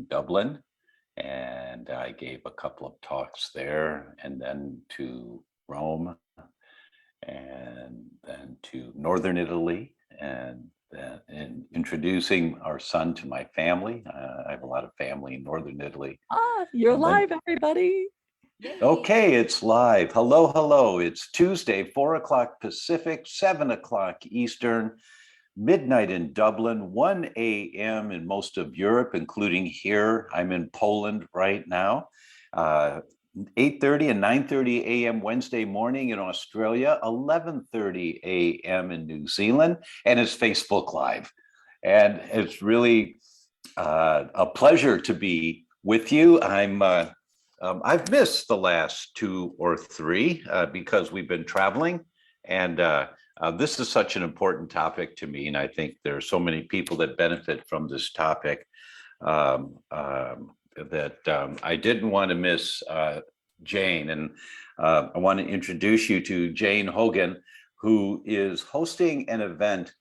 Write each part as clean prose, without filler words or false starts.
Dublin, and I gave a couple of talks there, and then to Rome, and then to Northern Italy, and introducing our son to my family. I have a lot of family in Northern Italy. You're live, everybody. Yay. Okay, it's live. Hello, hello. It's Tuesday, 4 o'clock Pacific, 7 o'clock Eastern, midnight in Dublin, 1 a.m. in most of Europe, including here. I'm in Poland right now. 8:30 and 9:30 a.m. Wednesday morning in Australia, 11:30 a.m. in New Zealand, and it's Facebook Live. And it's really a pleasure to be with you. I've missed the last 2 or 3 because we've been traveling, and this is such an important topic to me, and I think there are so many people that benefit from this topic that I didn't want to miss Jane. And I want to introduce you to Jane Hogan, who is hosting an event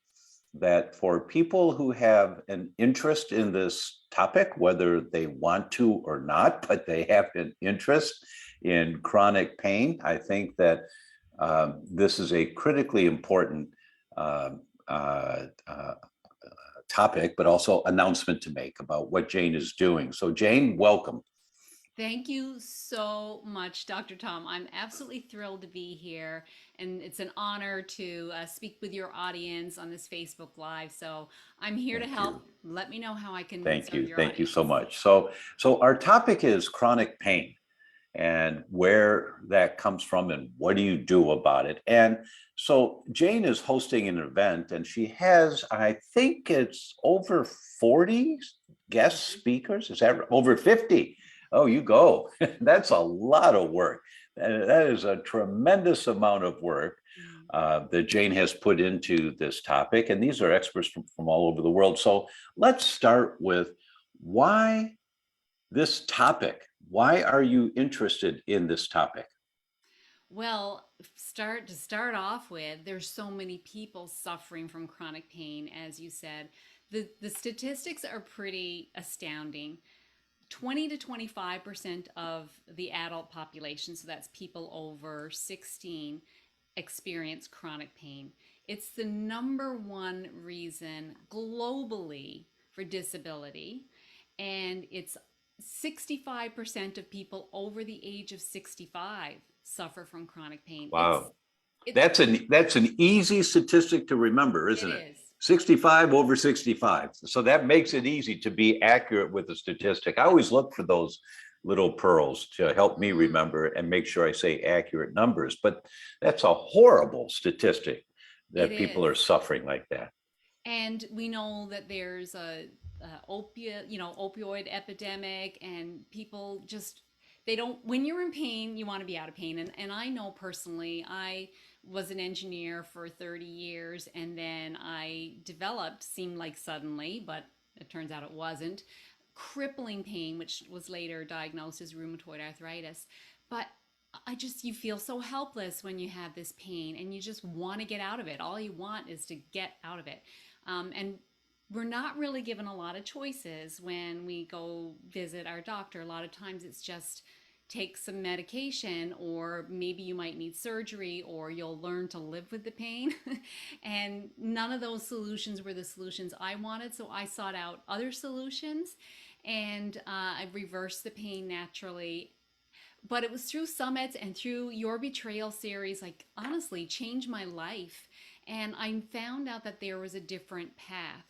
that for people who have an interest in this topic, whether they want to or not, but they have an interest in chronic pain, I think that this is a critically important topic, but also announcement to make about what Jane is doing. So Jane, welcome. Thank you so much, Dr. Tom. I'm absolutely thrilled to be here, and it's an honor to speak with your audience on this Facebook Live. So I'm here to help. Let me know how I can serve your Thank you so audience. much. So our topic is chronic pain and where that comes from and what do you do about it. And so Jane is hosting an event, and she has, I think it's over 40 guest speakers. Is that over 50? Oh, you go. That's a lot of work. That is a tremendous amount of work that Jane has put into this topic. And these are experts from all over the world. So let's start with why this topic. Why are you interested in this topic? Well, to start off with, there's so many people suffering from chronic pain, as you said. The statistics are pretty astounding. 20 to 25% of the adult population, so that's people over 16, experience chronic pain. It's the #1 reason globally for disability, and it's 65% of people over the age of 65 suffer from chronic pain. Wow. That's an easy statistic to remember, isn't it? It is. 65 over 65. So that makes it easy to be accurate with the statistic. I always look for those little pearls to help me remember and make sure I say accurate numbers. But that's a horrible statistic that people are suffering like that. And we know that there's a opioid epidemic, and people just, they don't, when you're in pain, you want to be out of pain. And I know personally, I was an engineer for 30 years, and then I developed, seemed like suddenly, but it turns out it wasn't, crippling pain, which was later diagnosed as rheumatoid arthritis. But you feel so helpless when you have this pain, and you just want to get out of it. All you want is to get out of it. And we're not really given a lot of choices when we go visit our doctor. A lot of times it's just take some medication, or maybe you might need surgery, or you'll learn to live with the pain. And none of those solutions were the solutions I wanted. So I sought out other solutions, and I reversed the pain naturally. But it was through summits and through your betrayal series, like honestly changed my life. And I found out that there was a different path.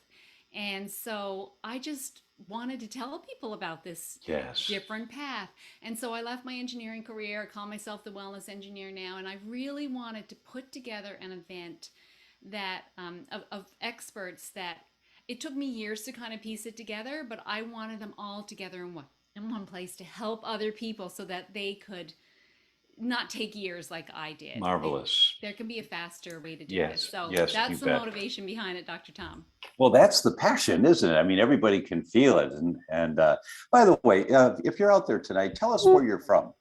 And so I just wanted to tell people about this different path. And so I left my engineering career. I call myself the wellness engineer now. And I really wanted to put together an event that of experts that it took me years to kind of piece it together, but I wanted them all together in one place to help other people so that they could not take years like I did. Marvelous. There can be a faster way to do this. So yes, that's the motivation behind it, Dr. Tom. Well, that's the passion, isn't it? I mean, everybody can feel it. And by the way, if you're out there tonight, tell us where you're from.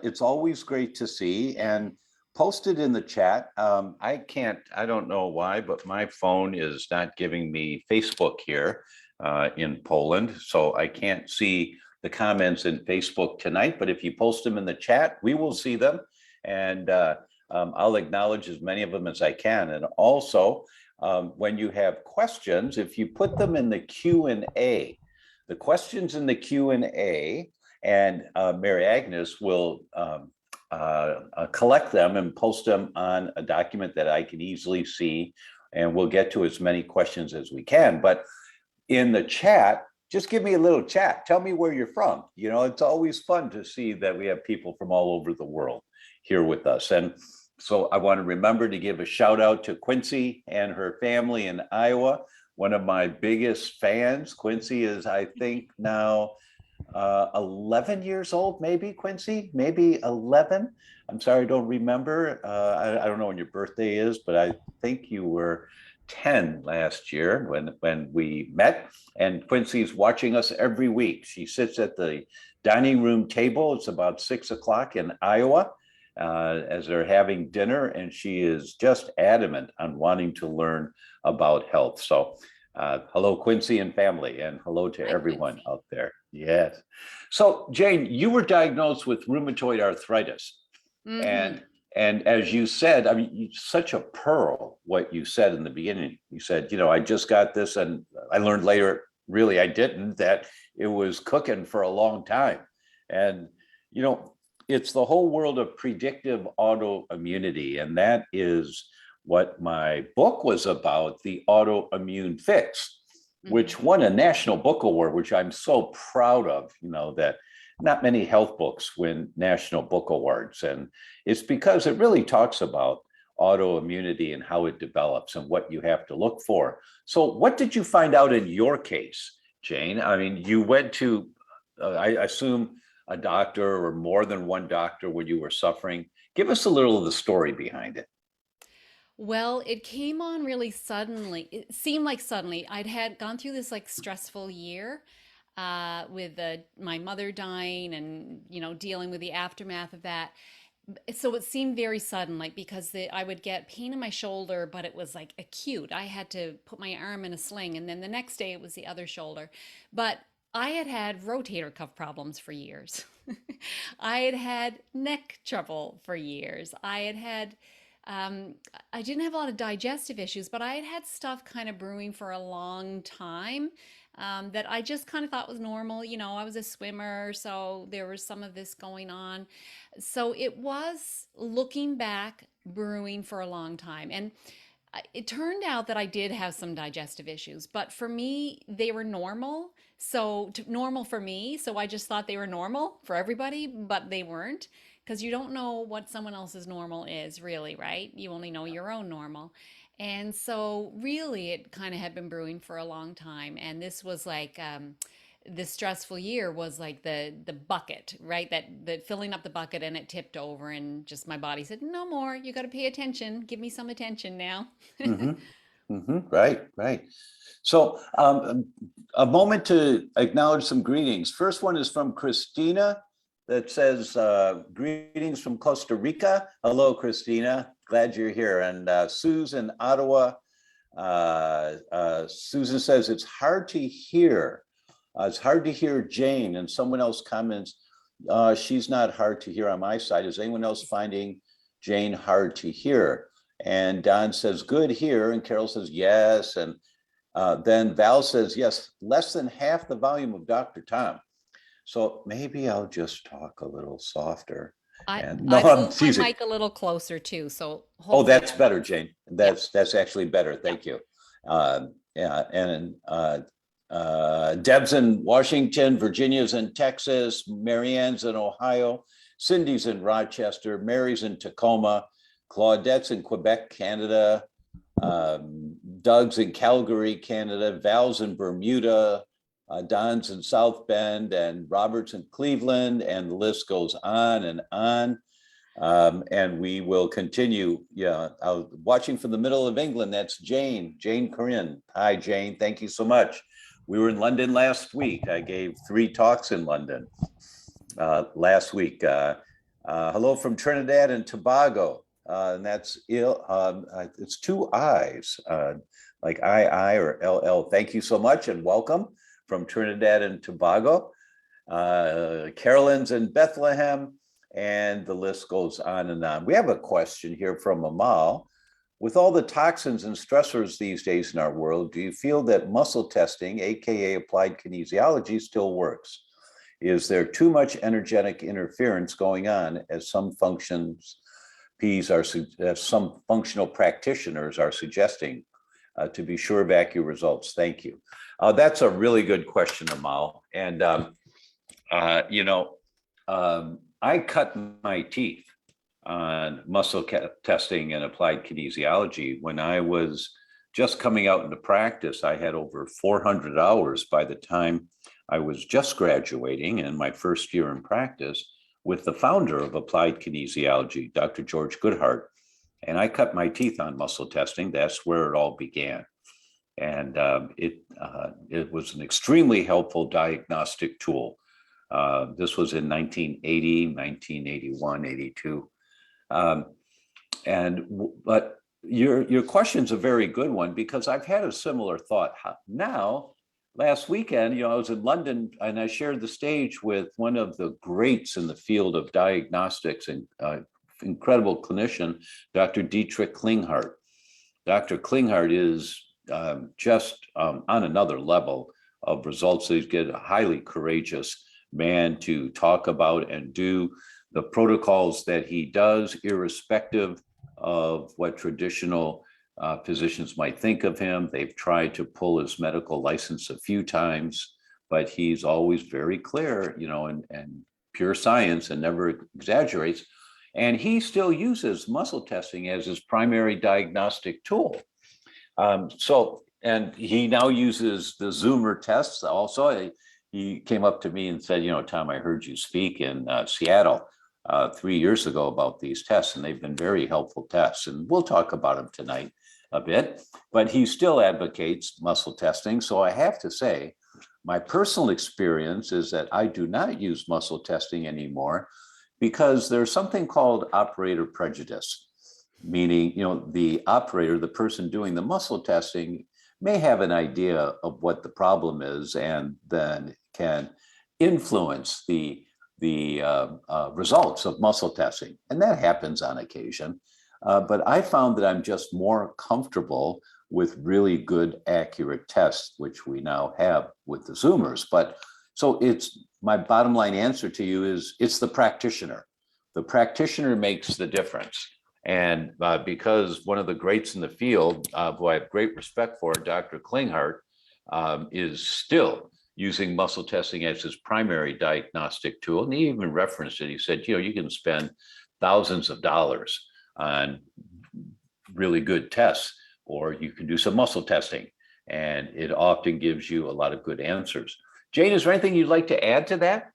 It's always great to see, and post it in the chat. I don't know why, but my phone is not giving me Facebook here. in Poland. So I can't see the comments in Facebook tonight, but if you post them in the chat, we will see them. And I'll acknowledge as many of them as I can. And also, when you have questions, if you put them in the Q&A, the questions in the Q&A, and Mary Agnes will collect them and post them on a document that I can easily see, and we'll get to as many questions as we can. But in the chat, just give me a little chat. Tell me where you're from. You know, it's always fun to see that we have people from all over the world here with us. And so I want to remember to give a shout out to Quincy and her family in Iowa. One of my biggest fans. Quincy is, I think, now 11 years old, maybe, Quincy, maybe 11. I'm sorry, I don't remember. I don't know when your birthday is, but I think you were 10 last year when we met. And Quincy's watching us every week. She sits at the dining room table. It's about 6 o'clock in Iowa as they're having dinner, and she is just adamant on wanting to learn about health. So hello, Quincy and family, and hello to everyone out there. Yes. So Jane, you were diagnosed with rheumatoid arthritis. And as you said, I mean, such a pearl, what you said in the beginning. You said, you know, I just got this, and I learned later, really, I didn't, that it was cooking for a long time. And, you know, it's the whole world of predictive autoimmunity. And that is what my book was about, The Autoimmune Fix, which won a National Book Award, which I'm so proud of, you know, that not many health books win National Book Awards. And it's because it really talks about autoimmunity and how it develops and what you have to look for. So what did you find out in your case, Jane? I mean, you went to, I assume, a doctor or more than one doctor when you were suffering. Give us a little of the story behind it. Well, it came on really suddenly. It seemed like suddenly. I'd gone through this like stressful year with my mother dying and, you know, dealing with the aftermath of that. So it seemed very sudden, like because I would get pain in my shoulder, but it was like acute. I had to put my arm in a sling, and then the next day it was the other shoulder. But I had had rotator cuff problems for years. I had had neck trouble for years. I didn't have a lot of digestive issues, but I had had stuff kind of brewing for a long time that I just kind of thought was normal. You know, I was a swimmer, so there was some of this going on. So it was, looking back, brewing for a long time. And it turned out that I did have some digestive issues, but for me, they were normal. So normal for me. So I just thought they were normal for everybody, but they weren't, because you don't know what someone else's normal is, really, right? You only know your own normal. And so really it kind of had been brewing for a long time. And this was like, this stressful year was like the bucket, right? That filling up the bucket, and it tipped over, and just my body said, no more, you got to pay attention. Give me some attention now. Right, right. So a moment to acknowledge some greetings. First one is from Christina that says, greetings from Costa Rica. Hello, Christina. Glad you're here. And Susan, Ottawa. Susan says, it's hard to hear. It's hard to hear Jane. And someone else comments, she's not hard to hear on my side. Is anyone else finding Jane hard to hear? And Don says, good here. And Carol says, yes. And then Val says, yes, less than half the volume of Dr. Tom. So maybe I'll just talk a little softer. I No, I'm moved my teasing. mic a little closer too, so Oh, hopefully that's that better, helps. Jane. That's actually better. Thank you. Yeah, and Deb's in Washington, Virginia's in Texas, Marianne's in Ohio, Cindy's in Rochester, Mary's in Tacoma, Claudette's in Quebec, Canada, Doug's in Calgary, Canada, Val's in Bermuda, Don's in South Bend, and Robert's in Cleveland, and the list goes on and on. And we will continue. Yeah, watching from the middle of England, that's Jane Corinne. Hi, Jane. Thank you so much. We were in London last week. I gave 3 talks in London last week. Hello from Trinidad and Tobago. And that's it's 2 I's, like I or LL. Thank you so much and welcome. from Trinidad and Tobago, Carolyn's in Bethlehem, and the list goes on and on. We have a question here from Amal. With all the toxins and stressors these days in our world, do you feel that muscle testing, aka applied kinesiology, still works? Is there too much energetic interference going on as some functional practitioners are suggesting? To be sure of accurate results. Thank you. That's a really good question, Amal. And I cut my teeth on muscle testing and applied kinesiology when I was just coming out into practice. I had over 400 hours by the time I was just graduating in my first year in practice with the founder of applied kinesiology, Dr. George Goodhart. And I cut my teeth on muscle testing. That's where it all began. And it was an extremely helpful diagnostic tool. This was in 1980, 1981, 82. But your question's a very good one, because I've had a similar thought. Now, last weekend, I was in London and I shared the stage with one of the greats in the field of diagnostics and incredible clinician, Dr. Dietrich Klinghardt. Dr. Klinghardt is just on another level of results. He's a highly courageous man to talk about and do the protocols that he does, irrespective of what traditional physicians might think of him. They've tried to pull his medical license a few times, but he's always very clear, and pure science, and never exaggerates. And he still uses muscle testing as his primary diagnostic tool. And he now uses the Zoomer tests also. He came up to me and said, Tom, I heard you speak in Seattle 3 years ago about these tests, and they've been very helpful tests. And we'll talk about them tonight a bit, but he still advocates muscle testing. So I have to say, my personal experience is that I do not use muscle testing anymore, because there's something called operator prejudice, meaning, the operator, the person doing the muscle testing, may have an idea of what the problem is and then can influence the results of muscle testing. And that happens on occasion. But I found that I'm just more comfortable with really good, accurate tests, which we now have with the Zoomers. But so my bottom line answer to you is it's the practitioner. The practitioner makes the difference. And because one of the greats in the field, who I have great respect for, Dr. Klinghardt, is still using muscle testing as his primary diagnostic tool. And he even referenced it. He said, you can spend thousands of dollars on really good tests, or you can do some muscle testing, and it often gives you a lot of good answers. Jane, is there anything you'd like to add to that?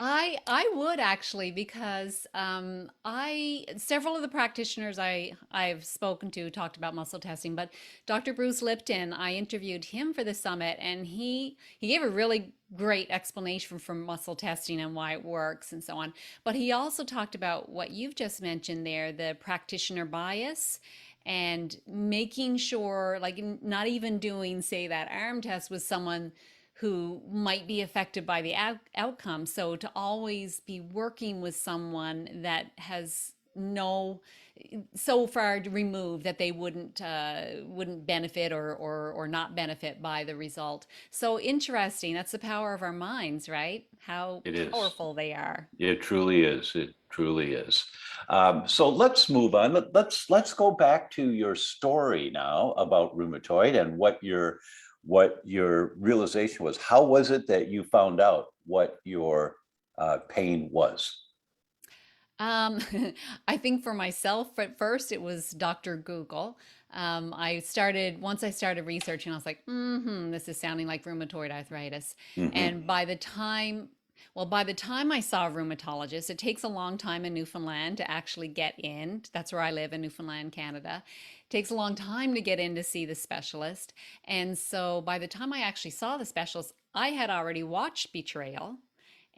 I would actually, because several of the practitioners I've spoken to talked about muscle testing, but Dr. Bruce Lipton, I interviewed him for the summit, and he gave a really great explanation for muscle testing and why it works and so on. But he also talked about what you've just mentioned there, the practitioner bias, and making sure, like, not even doing, say, that arm test with someone who might be affected by the outcome. So to always be working with someone that has so far removed that they wouldn't benefit or not benefit by the result. So interesting. That's the power of our minds, right? How powerful they are. It truly is. It truly is. So let's move on. Let's go back to your story now about rheumatoid and what your realization was. How was it that you found out what your pain was? I think for myself, at first, it was Dr. Google. Once I started researching, I was like, this is sounding like rheumatoid arthritis. Mm-hmm. And by the time I saw a rheumatologist, it takes a long time in Newfoundland to actually get in. That's where I live, in Newfoundland, Canada. It takes a long time to get in to see the specialist. And so by the time I actually saw the specialist, I had already watched Betrayal.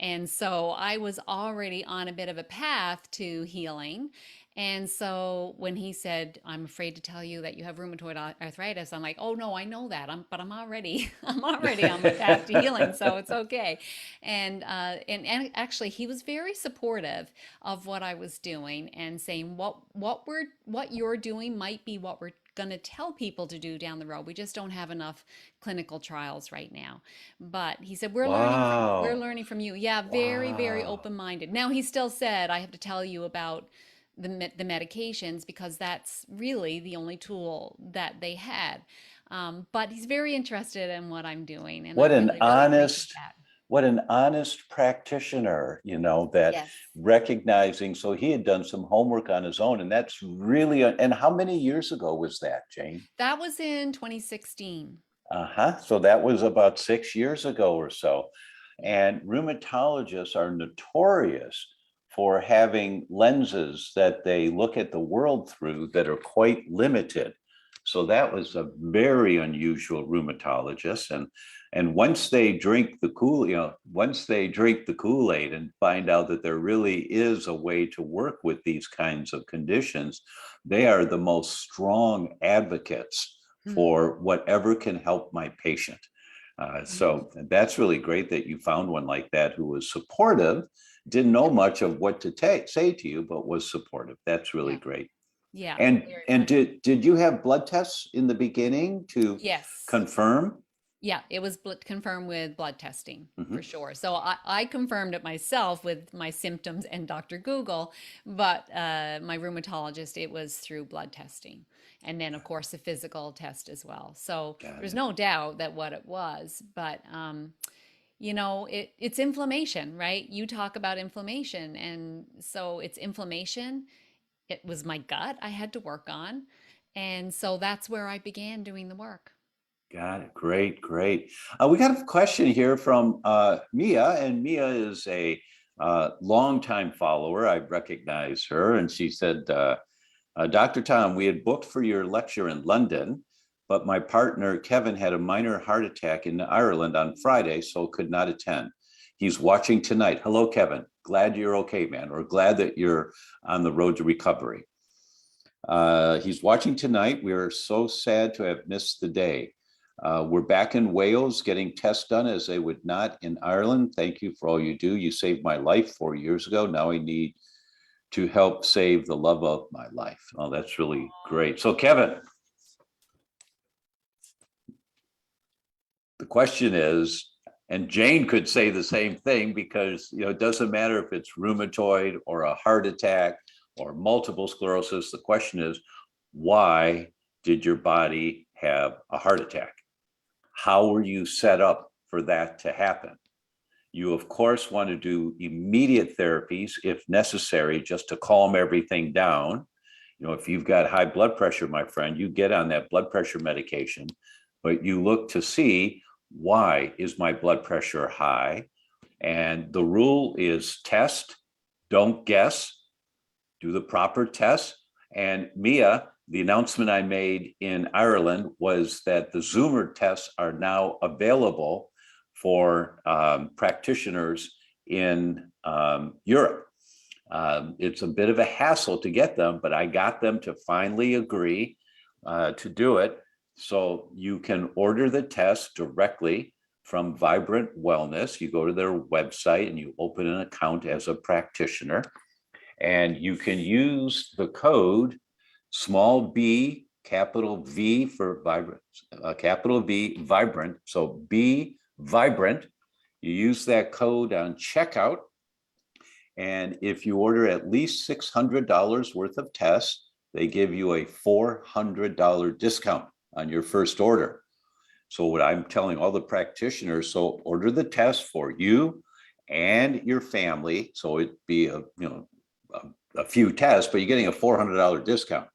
And so I was already on a bit of a path to healing. And so when he said, "I'm afraid to tell you that you have rheumatoid arthritis," I'm like, "Oh no, I know that. But I'm already, I'm already on my path to healing, so it's okay." And actually, he was very supportive of what I was doing and saying what you're doing might be what we're going to tell people to do down the road. We just don't have enough clinical trials right now. But he said, we're Wow. learning from you. Yeah, very, very Wow. open-minded. Now he still said, I have to tell you about the medications because that's really the only tool that they had. But he's very interested in what I'm doing, and I What an really, really appreciate honest, that. what an honest practitioner, that Yes. recognizing. So he had done some homework on his own, and that's really, and how many years ago was that, Jane? That was in 2016. Uh-huh. So that was about 6 years ago or so. Yeah. And rheumatologists are notorious for having lenses that they look at the world through that are quite limited. So that was a very unusual rheumatologist. And once they drink the once they drink the Kool-Aid and find out that there really is a way to work with these kinds of conditions, they are the most strong advocates Hmm. for whatever can help my patient. So that's really great that you found one like that who was supportive, didn't know Yeah. much of what to say to you, but was supportive. That's really Yeah. great. Yeah. Very And much. did you have blood tests in the beginning to Yes. confirm? Yeah, it was confirmed with blood testing for Mhm. sure. So I confirmed it myself with my symptoms and Dr. Google, but my rheumatologist, it was through blood testing. And then, of course, a physical test as well. So Got there's it. no doubt that what it was, but it's inflammation, right? You talk about inflammation. And so it's inflammation. It was my gut I had to work on. And so that's where I began doing the work. Got it. Great, great. We got a question here from Mia, and Mia is a longtime follower. I recognize her, and she said, Dr. Tom, we had booked for your lecture in London, but my partner, Kevin, had a minor heart attack in Ireland on Friday, so could not attend. He's watching tonight. Hello, Kevin. Glad you're okay, man, or glad that you're on the road to recovery. He's watching tonight. We are so sad to have missed the day. We're back in Wales getting tests done as they would not in Ireland. Thank you for all you do. You saved my life 4 years ago. Now I need to help save the love of my life. Oh, that's really great. So, Kevin, the question is, and Jane could say the same thing because it doesn't matter if it's rheumatoid or a heart attack or multiple sclerosis. The question is, why did your body have a heart attack? How were you set up for that to happen? You, of course, want to do immediate therapies if necessary, just to calm everything down. If you've got high blood pressure, my friend, you get on that blood pressure medication, but you look to see, why is my blood pressure high? And the rule is test, don't guess, do the proper tests. And Mia, the announcement I made in Ireland was that the Zoomer tests are now available for practitioners in Europe. It's a bit of a hassle to get them, but I got them to finally agree to do it. So you can order the test directly from Vibrant Wellness. You go to their website and you open an account as a practitioner, and you can use the code small b, capital V for vibrant, capital V, vibrant. So B vibrant. You use that code on checkout. And if you order at least $600 worth of tests, they give you a $400 discount on your first order. So what I'm telling all the practitioners, so order the test for you and your family. So it'd be a few tests, but you're getting a $400 discount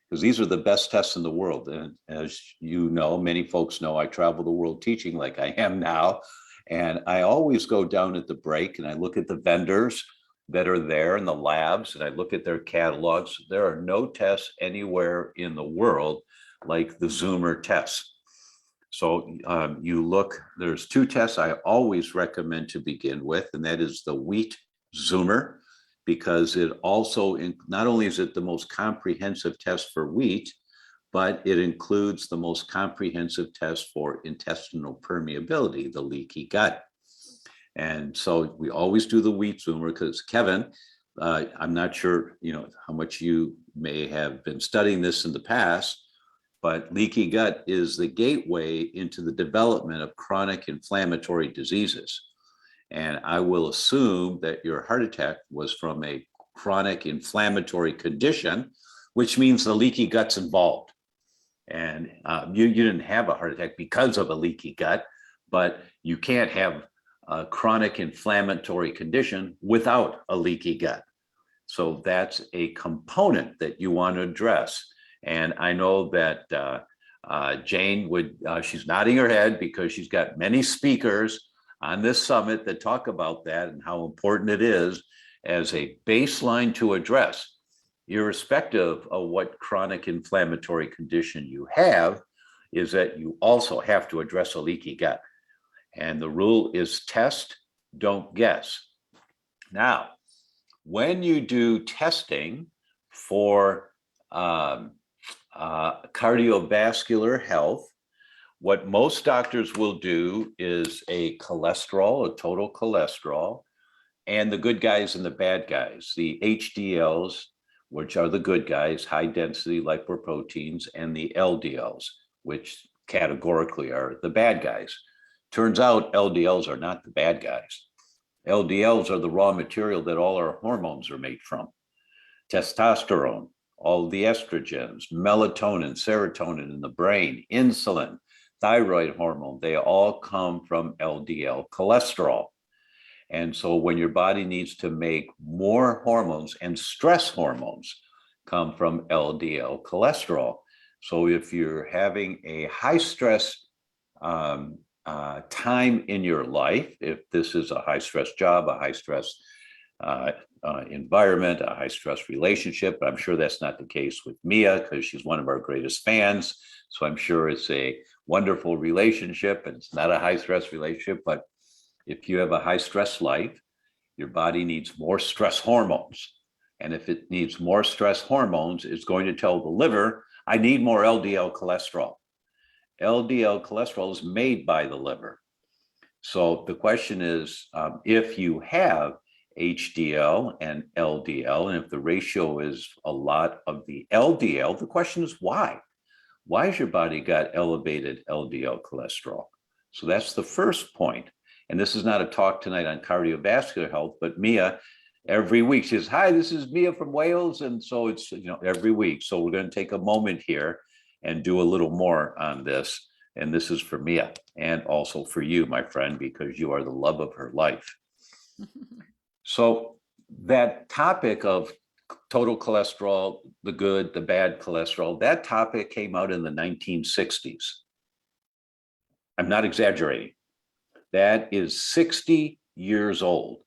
because these are the best tests in the world. And as you know, many folks know, I travel the world teaching like I am now. And I always go down at the break and I look at the vendors that are there in the labs and I look at their catalogs. There are no tests anywhere in the world like the Zoomer tests. So you look, there's two tests I always recommend to begin with, and that is the wheat zoomer, because it also, not only is it the most comprehensive test for wheat, but it includes the most comprehensive test for intestinal permeability, the leaky gut. And so we always do the wheat zoomer because Kevin, I'm not sure, how much you may have been studying this in the past, but leaky gut is the gateway into the development of chronic inflammatory diseases. And I will assume that your heart attack was from a chronic inflammatory condition, which means the leaky gut's involved. And you didn't have a heart attack because of a leaky gut, but you can't have a chronic inflammatory condition without a leaky gut. So that's a component that you want to address. And I know that Jane would, she's nodding her head because she's got many speakers on this summit that talk about that and how important it is as a baseline to address, irrespective of what chronic inflammatory condition you have, is that you also have to address a leaky gut. And the rule is test, don't guess. Now, when you do testing for cardiovascular health, what most doctors will do is a cholesterol, a total cholesterol, and the good guys and the bad guys, the HDLs, which are the good guys, high density lipoproteins, and the LDLs, which categorically are the bad guys. Turns out LDLs are not the bad guys. LDLs are the raw material that all our hormones are made from. Testosterone, all the estrogens, melatonin, serotonin in the brain, insulin, thyroid hormone, they all come from LDL cholesterol. And so when your body needs to make more hormones, and stress hormones come from LDL cholesterol. So if you're having a high stress time in your life, if this is a high stress job, a high stress environment, a high stress relationship, I'm sure that's not the case with Mia because she's one of our greatest fans. So I'm sure it's a wonderful relationship and it's not a high stress relationship. But if you have a high stress life, your body needs more stress hormones. And if it needs more stress hormones, it's going to tell the liver, I need more LDL cholesterol. LDL cholesterol is made by the liver. So the question is, if you have HDL and LDL, and if the ratio is a lot of the LDL, the question is why? Why has your body got elevated LDL cholesterol? So that's the first point. And this is not a talk tonight on cardiovascular health, but Mia, every week she says, hi, this is Mia from Wales. And so it's, every week. So we're going to take a moment here and do a little more on this. And this is for Mia and also for you, my friend, because you are the love of her life. So that topic of total cholesterol, the good, the bad cholesterol, that topic came out in the 1960s. I'm not exaggerating. That is 60 years old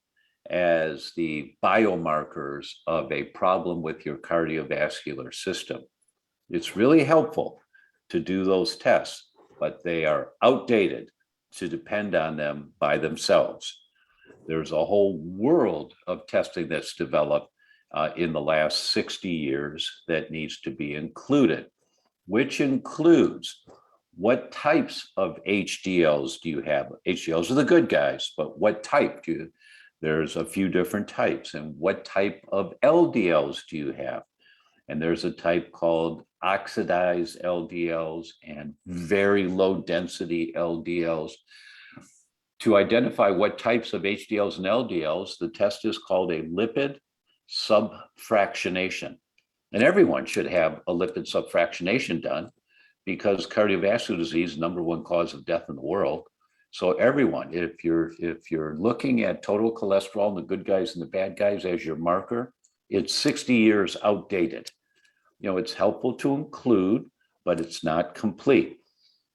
as the biomarkers of a problem with your cardiovascular system. It's really helpful to do those tests, but they are outdated to depend on them by themselves. There's a whole world of testing that's developed in the last 60 years that needs to be included, which includes what types of HDLs do you have? HDLs are the good guys, but what type do you? There's a few different types. And what type of LDLs do you have? And there's a type called oxidized LDLs and very low density LDLs. To identify what types of HDLs and LDLs, the test is called a lipid subfractionation. And everyone should have a lipid subfractionation done because cardiovascular disease is the #1 cause of death in the world. So everyone, if you're looking at total cholesterol and the good guys and the bad guys as your marker, it's 60 years outdated. It's helpful to include, but it's not complete.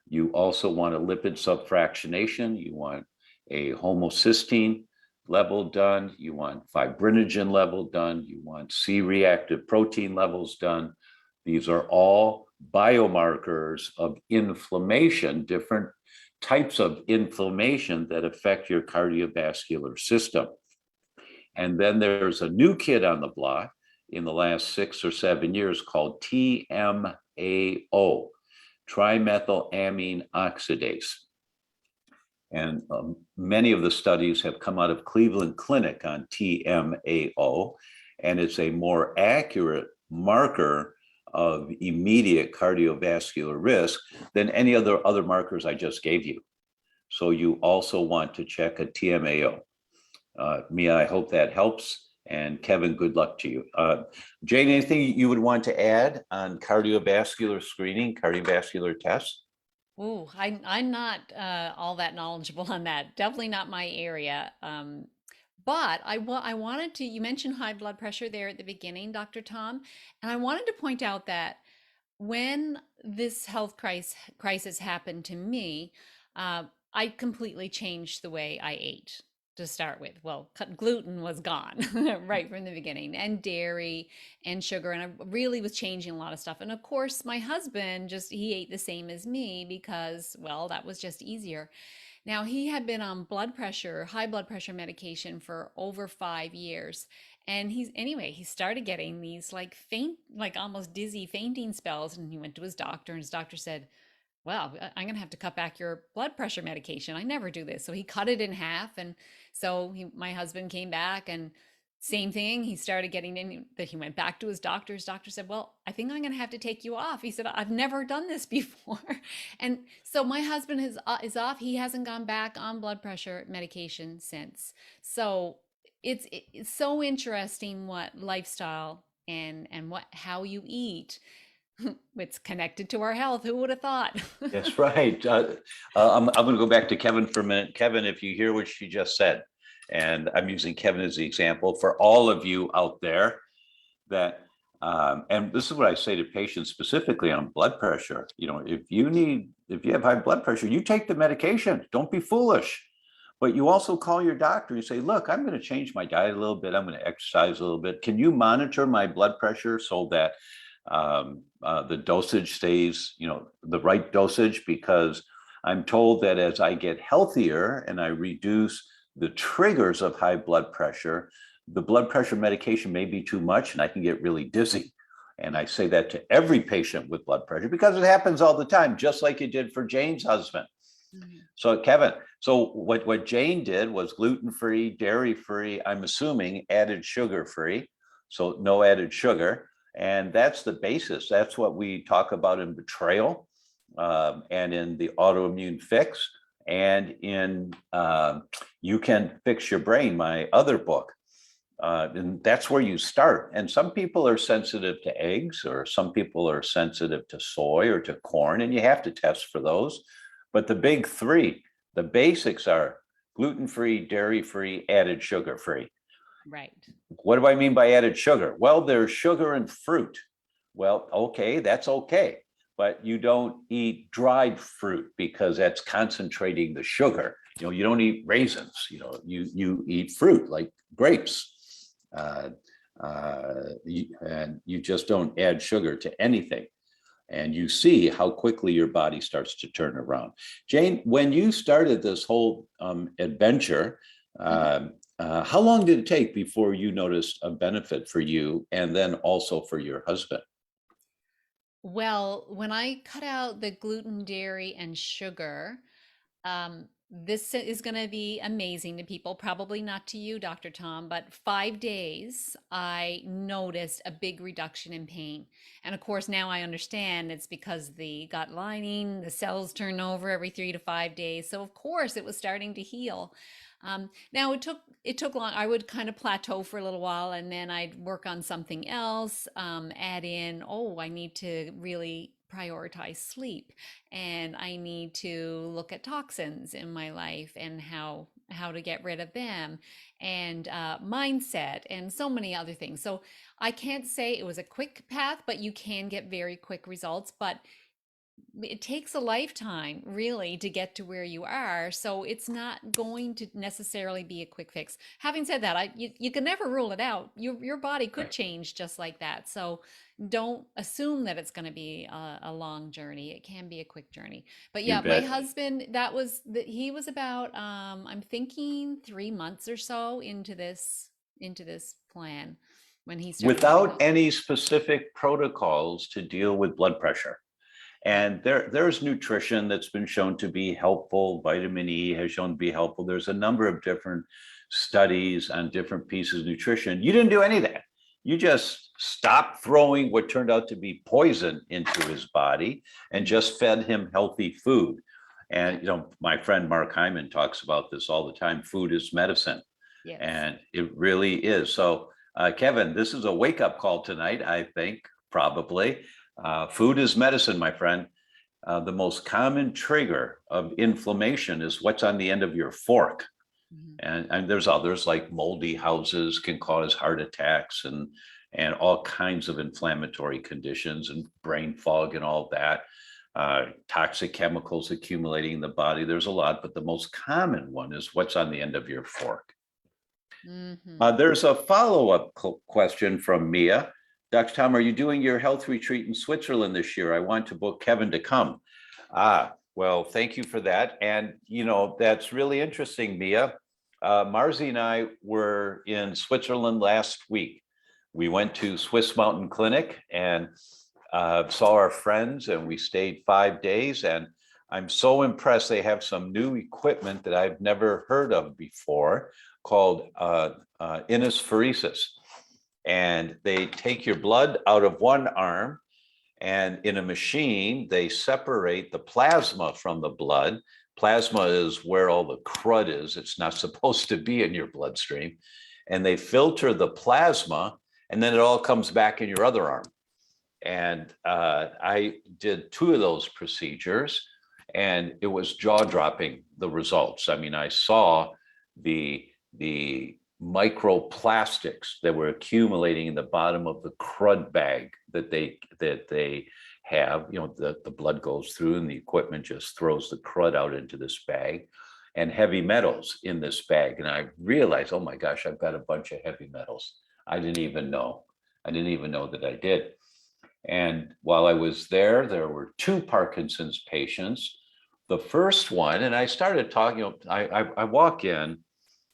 You also want a lipid subfractionation. You want a homocysteine level done. You want fibrinogen level done. You want C-reactive protein levels done. These are all biomarkers of inflammation, different types of inflammation that affect your cardiovascular system. And then there's a new kid on the block in the last 6 or 7 years called TMAO, trimethylamine oxidase. And many of the studies have come out of Cleveland Clinic on TMAO, and it's a more accurate marker of immediate cardiovascular risk than any other markers I just gave you. So you also want to check a TMAO. Mia, I hope that helps. And Kevin, good luck to you. Jane, anything you would want to add on cardiovascular screening, cardiovascular tests? Ooh, I'm not all that knowledgeable on that. Definitely not my area. But I wanted to, you mentioned high blood pressure there at the beginning, Dr. Tom, and I wanted to point out that when this health crisis happened to me, I completely changed the way I ate to start with. Well, gluten was gone right from the beginning, and dairy and sugar, and I really was changing a lot of stuff. And of course, my husband he ate the same as me because, well, that was just easier. Now, he had been on high blood pressure medication for over 5 years. And he started getting these like like almost dizzy fainting spells. And he went to his doctor, and his doctor said, well, I'm going to have to cut back your blood pressure medication. I never do this. So he cut it in half. And so my husband came back, and same thing. He started getting in that he went back to his doctor. His doctor said, well, I think I'm going to have to take you off. He said, I've never done this before. And so my husband is off. He hasn't gone back on blood pressure medication since. So it's so interesting what lifestyle and how you eat, it's connected to our health. Who would have thought? That's right. I'm going to go back to Kevin for a minute. Kevin, if you hear what she just said, and I'm using Kevin as the example for all of you out there that, and this is what I say to patients specifically on blood pressure. If you have high blood pressure, you take the medication. Don't be foolish. But you also call your doctor and say, look, I'm going to change my diet a little bit. I'm going to exercise a little bit. Can you monitor my blood pressure so that the dosage stays, the right dosage? Because I'm told that as I get healthier and I reduce the triggers of high blood pressure, the blood pressure medication may be too much and I can get really dizzy. And I say that to every patient with blood pressure because it happens all the time, just like it did for Jane's husband. Mhm. So Kevin, so what Jane did was gluten-free, dairy-free, I'm assuming added sugar-free, so no added sugar. And that's the basis. That's what we talk about in Betrayal, and in the Autoimmune Fix, and in You Can Fix Your Brain, my other book. And that's where you start. And some people are sensitive to eggs, or some people are sensitive to soy or to corn, and you have to test for those. But the big three, the basics are gluten-free, dairy-free, added sugar-free. Right. What do I mean by added sugar? Well, there's sugar in fruit. Well, okay, that's okay. But you don't eat dried fruit because that's concentrating the sugar. You don't eat raisins. You eat fruit like grapes. And you just don't add sugar to anything. And you see how quickly your body starts to turn around. Jane, when you started this whole adventure, how long did it take before you noticed a benefit for you and then also for your husband? Well, when I cut out the gluten, dairy, and sugar, this is going to be amazing to people, probably not to you, Dr. Tom, but 5 days, I noticed a big reduction in pain. And of course, now I understand it's because the gut lining, the cells turn over every 3 to 5 days. So of course, it was starting to heal. Now it took long. I would kind of plateau for a little while, and then I'd work on something else, add in, oh, I need to really prioritize sleep, and I need to look at toxins in my life and how to get rid of them, and mindset, and so many other things. So I can't say it was a quick path, but you can get very quick results. But it takes a lifetime really to get to where you are, so it's not going to necessarily be a quick fix. Having said that, you can never rule it out. Your body could Right. change just like that, so don't assume that it's going to be a long journey. It can be a quick journey. But You yeah, my bet. husband, he was about I'm thinking 3 months or so into this plan when he started having Without those. any specific protocols to deal with blood pressure. Yeah. And there's nutrition that's been shown to be helpful. Vitamin E has shown to be helpful. There's a number of different studies on different pieces of nutrition. You didn't do any of that. You just stopped throwing what turned out to be poison into his body and Mhm. just fed him healthy food. And, my friend Mark Hyman talks about this all the time. Food is medicine. Yes. And it really is. So, Kevin, this is a wake up call tonight, I think, probably. Food is medicine, my friend. The most common trigger of inflammation is what's on the end of your fork. Mhm. And there's others like moldy houses can cause heart attacks and all kinds of inflammatory conditions and brain fog and all that. Toxic chemicals accumulating in the body. There's a lot, but the most common one is what's on the end of your fork. Mhm. There's a follow-up question from Mia. Dr. Tom, are you doing your health retreat in Switzerland this year? I want to book Kevin to come. Well, thank you for that. And, that's really interesting, Mia. Marzi and I were in Switzerland last week. We went to Swiss Mountain Clinic and saw our friends, and we stayed 5 days. And I'm so impressed. They have some new equipment that I've never heard of before called innisphoresis. And they take your blood out of one arm, and in a machine, they separate the plasma from the blood. Plasma is where all the crud is. It's not supposed to be in your bloodstream. And they filter the plasma, and then it all comes back in your other arm. And I did 2 of those procedures, and it was jaw-dropping, the results. I mean, I saw the microplastics that were accumulating in the bottom of the crud bag that they have. The blood goes through, and the equipment just throws the crud out into this bag, and heavy metals in this bag. And I realized, oh my gosh, I've got a bunch of heavy metals. I didn't even know that I did. And while I was there were 2 Parkinson's patients. The first one, and I started talking, I walk in,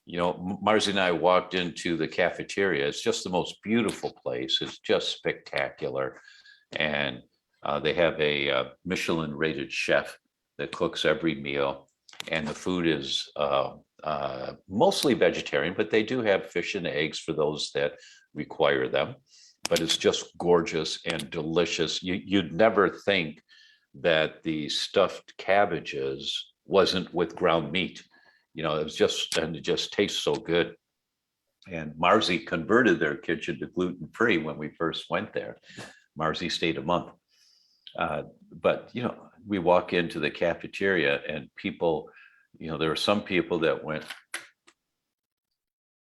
Marzi and I walked into the cafeteria. It's just the most beautiful place. It's just spectacular. And they have a Michelin rated chef that cooks every meal. And the food is mostly vegetarian, but they do have fish and eggs for those that require them. But it's just gorgeous and delicious. You'd never think that the stuffed cabbages wasn't with ground meat. It just tastes so good. And Marzi converted their kitchen to gluten-free when we first went there. Marzi stayed a month. But we walk into the cafeteria and people, there were some people that went,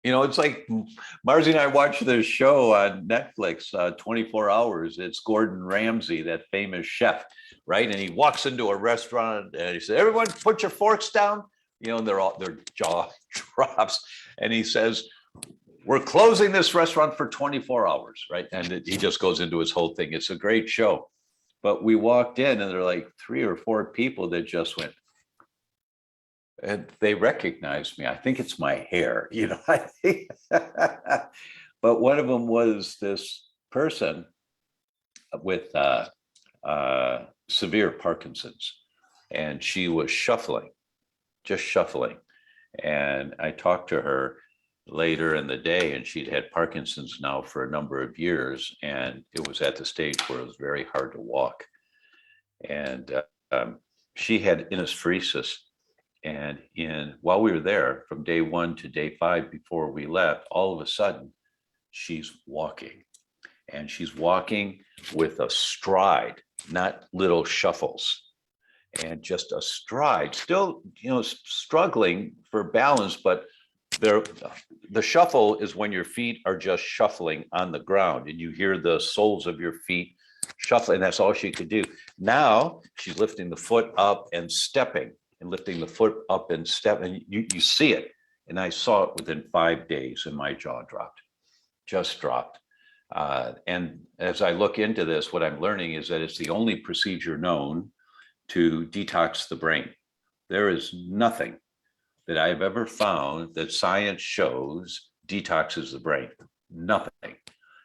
it's like Marzi and I watched this show on Netflix, 24 Hours. It's Gordon Ramsay, that famous chef, right? And he walks into a restaurant and he said, "Everyone, put your forks down." And their jaw drops. And he says, "We're closing this restaurant for 24 hours," right? And he just goes into his whole thing. It's a great show. But we walked in and there are like 3 or 4 people that just went, and they recognized me. I think it's my hair, I think. But one of them was this person with severe Parkinson's, and she was just shuffling. And I talked to her later in the day, and she'd had Parkinson's now for a number of years, and it was at the stage where it was very hard to walk. And she had innisphoresis. And while we were there, from day 1 to day 5 before we left, all of a sudden, she's walking. And she's walking with a stride, not little shuffles. And just a stride, still, struggling for balance, but the shuffle is when your feet are just shuffling on the ground and you hear the soles of your feet shuffling. That's all she could do. Now she's lifting the foot up and stepping and lifting the foot up and step. And you see it. And I saw it within 5 days and my jaw dropped, just dropped. And as I look into this, what I'm learning is that it's the only procedure known to detox the brain. There is nothing that I've ever found that science shows detoxes the brain. Nothing.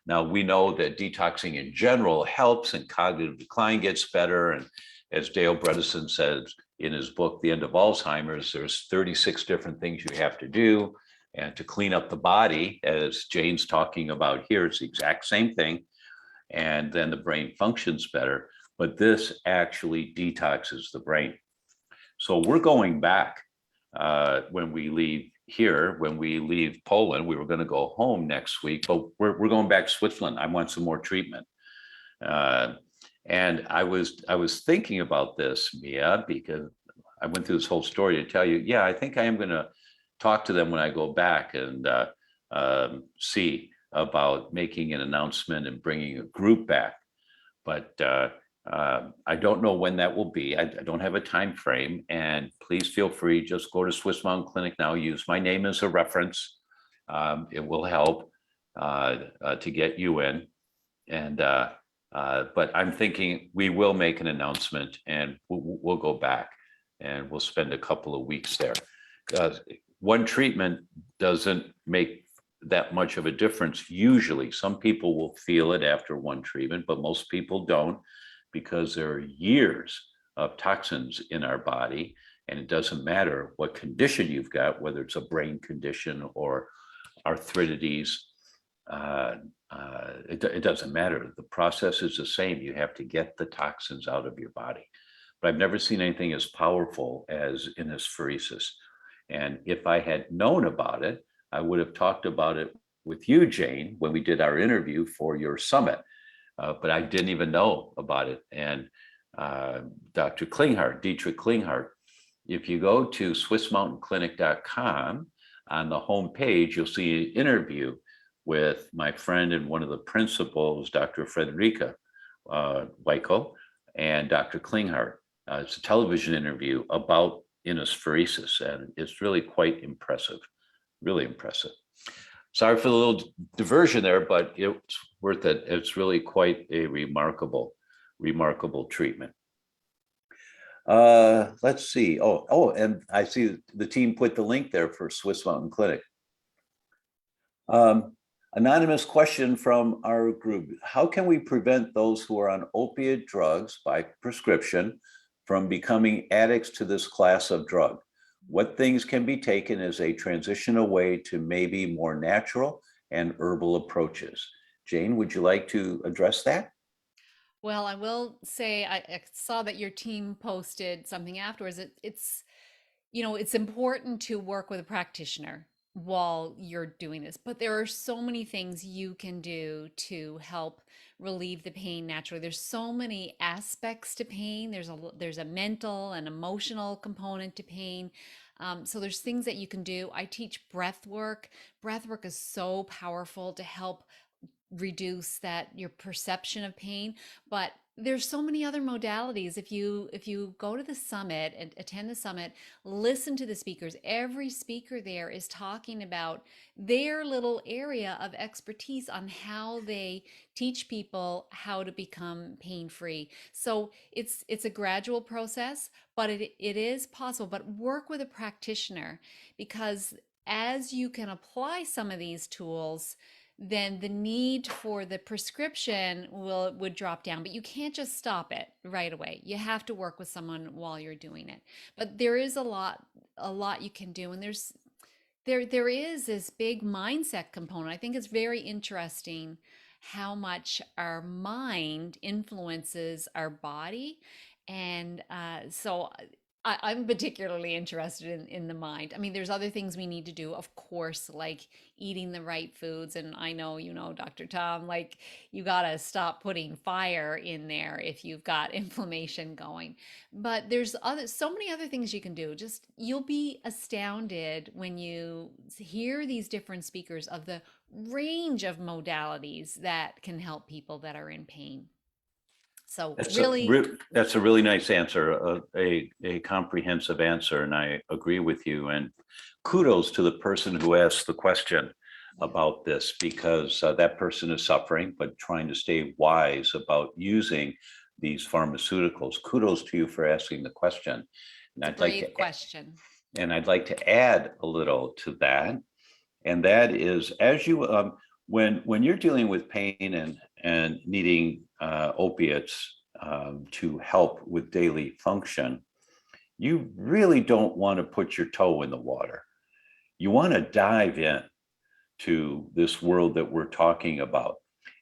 Now, we know that detoxing in general helps and cognitive decline gets better. And as Dale Bredesen says in his book, The End of Alzheimer's, there's 36 different things you have to do. And to clean up the body, as Jane's talking about here, it's the exact same thing. And then the brain functions better. But this actually detoxes the brain. So we're going back when we leave here, when we leave Poland. We were going to go home next week, but we're going back to Switzerland. I want some more treatment. And I was thinking about this, Mia, because I went through this whole story to tell you, yeah, I think I am going to talk to them when I go back and see about making an announcement and bringing a group back. But I don't know when that will be. I don't have a time frame. And please feel free, just go to Swiss Mountain Clinic now. Use my name as a reference. It will help to get you in. And but I'm thinking we will make an announcement and we'll go back and we'll spend a couple of weeks there. One treatment doesn't make that much of a difference. Usually, some people will feel it after one treatment, but most people don't, because there are years of toxins in our body, and it doesn't matter what condition you've got, whether it's a brain condition or arthritis, it doesn't matter. The process is the same. You have to get the toxins out of your body. But I've never seen anything as powerful as inosphoresis. And if I had known about it, I would have talked about it with you, Jane, when we did our interview for your summit. But I didn't even know about it. And Dr. Klinghardt, Dietrich Klinghardt, if you go to swissmountainclinic.com, on the home page, you'll see an interview with my friend and one of the principals, Dr. Frederica Weichel, and Dr. Klinghardt. It's a television interview about inosphoresis, and it's really quite impressive, really impressive. Sorry for the little diversion there, but it's worth it. It's really quite a remarkable treatment. Let's see. Oh, and I see the team put the link there for Swiss Mountain Clinic. Anonymous question from our group. How can we prevent those who are on opiate drugs by prescription from becoming addicts to this class of drug? What things can be taken as a transition away to maybe more natural and herbal approaches? Jane, would you like to address that? Well, I will say I saw that your team posted something afterwards. It's it's important to work with a practitioner while you're doing this, but there are so many things you can do to help relieve the pain naturally. There's so many aspects to pain. There's a mental and emotional component to pain. So there's things that you can do. I teach breath work. Breath work is so powerful to help reduce your perception of pain, but there's so many other modalities. If you go to the summit and attend the summit, listen to the speakers. Every speaker there is talking about their little area of expertise on how they teach people how to become pain-free. So it's a gradual process, but it is possible. But work with a practitioner, because as you can apply some of these tools, then the need for the prescription would drop down. But you can't just stop it right away. You have to work with someone while you're doing it. But there is a lot you can do, and there is this big mindset component. I think it's very interesting how much our mind influences our body. And so I'm particularly interested in the mind. I mean, there's other things we need to do, of course, like eating the right foods. And I know, Dr. Tom, like you got to stop putting fire in there if you've got inflammation going. But there's so many other things you can do. Just you'll be astounded when you hear these different speakers of the range of modalities that can help people that are in pain. So That's really, that's a really nice answer, a comprehensive answer, and I agree with you. And kudos to the person who asked the question about this, because that person is suffering, but trying to stay wise about using these pharmaceuticals. Kudos to you for asking the question. And it's a brave question. and I'd like to add a little to that. And that is, as you when you're dealing with pain and needing opiates to help with daily function, you really don't want to put your toe in the water. You want to dive in to this world that we're talking about.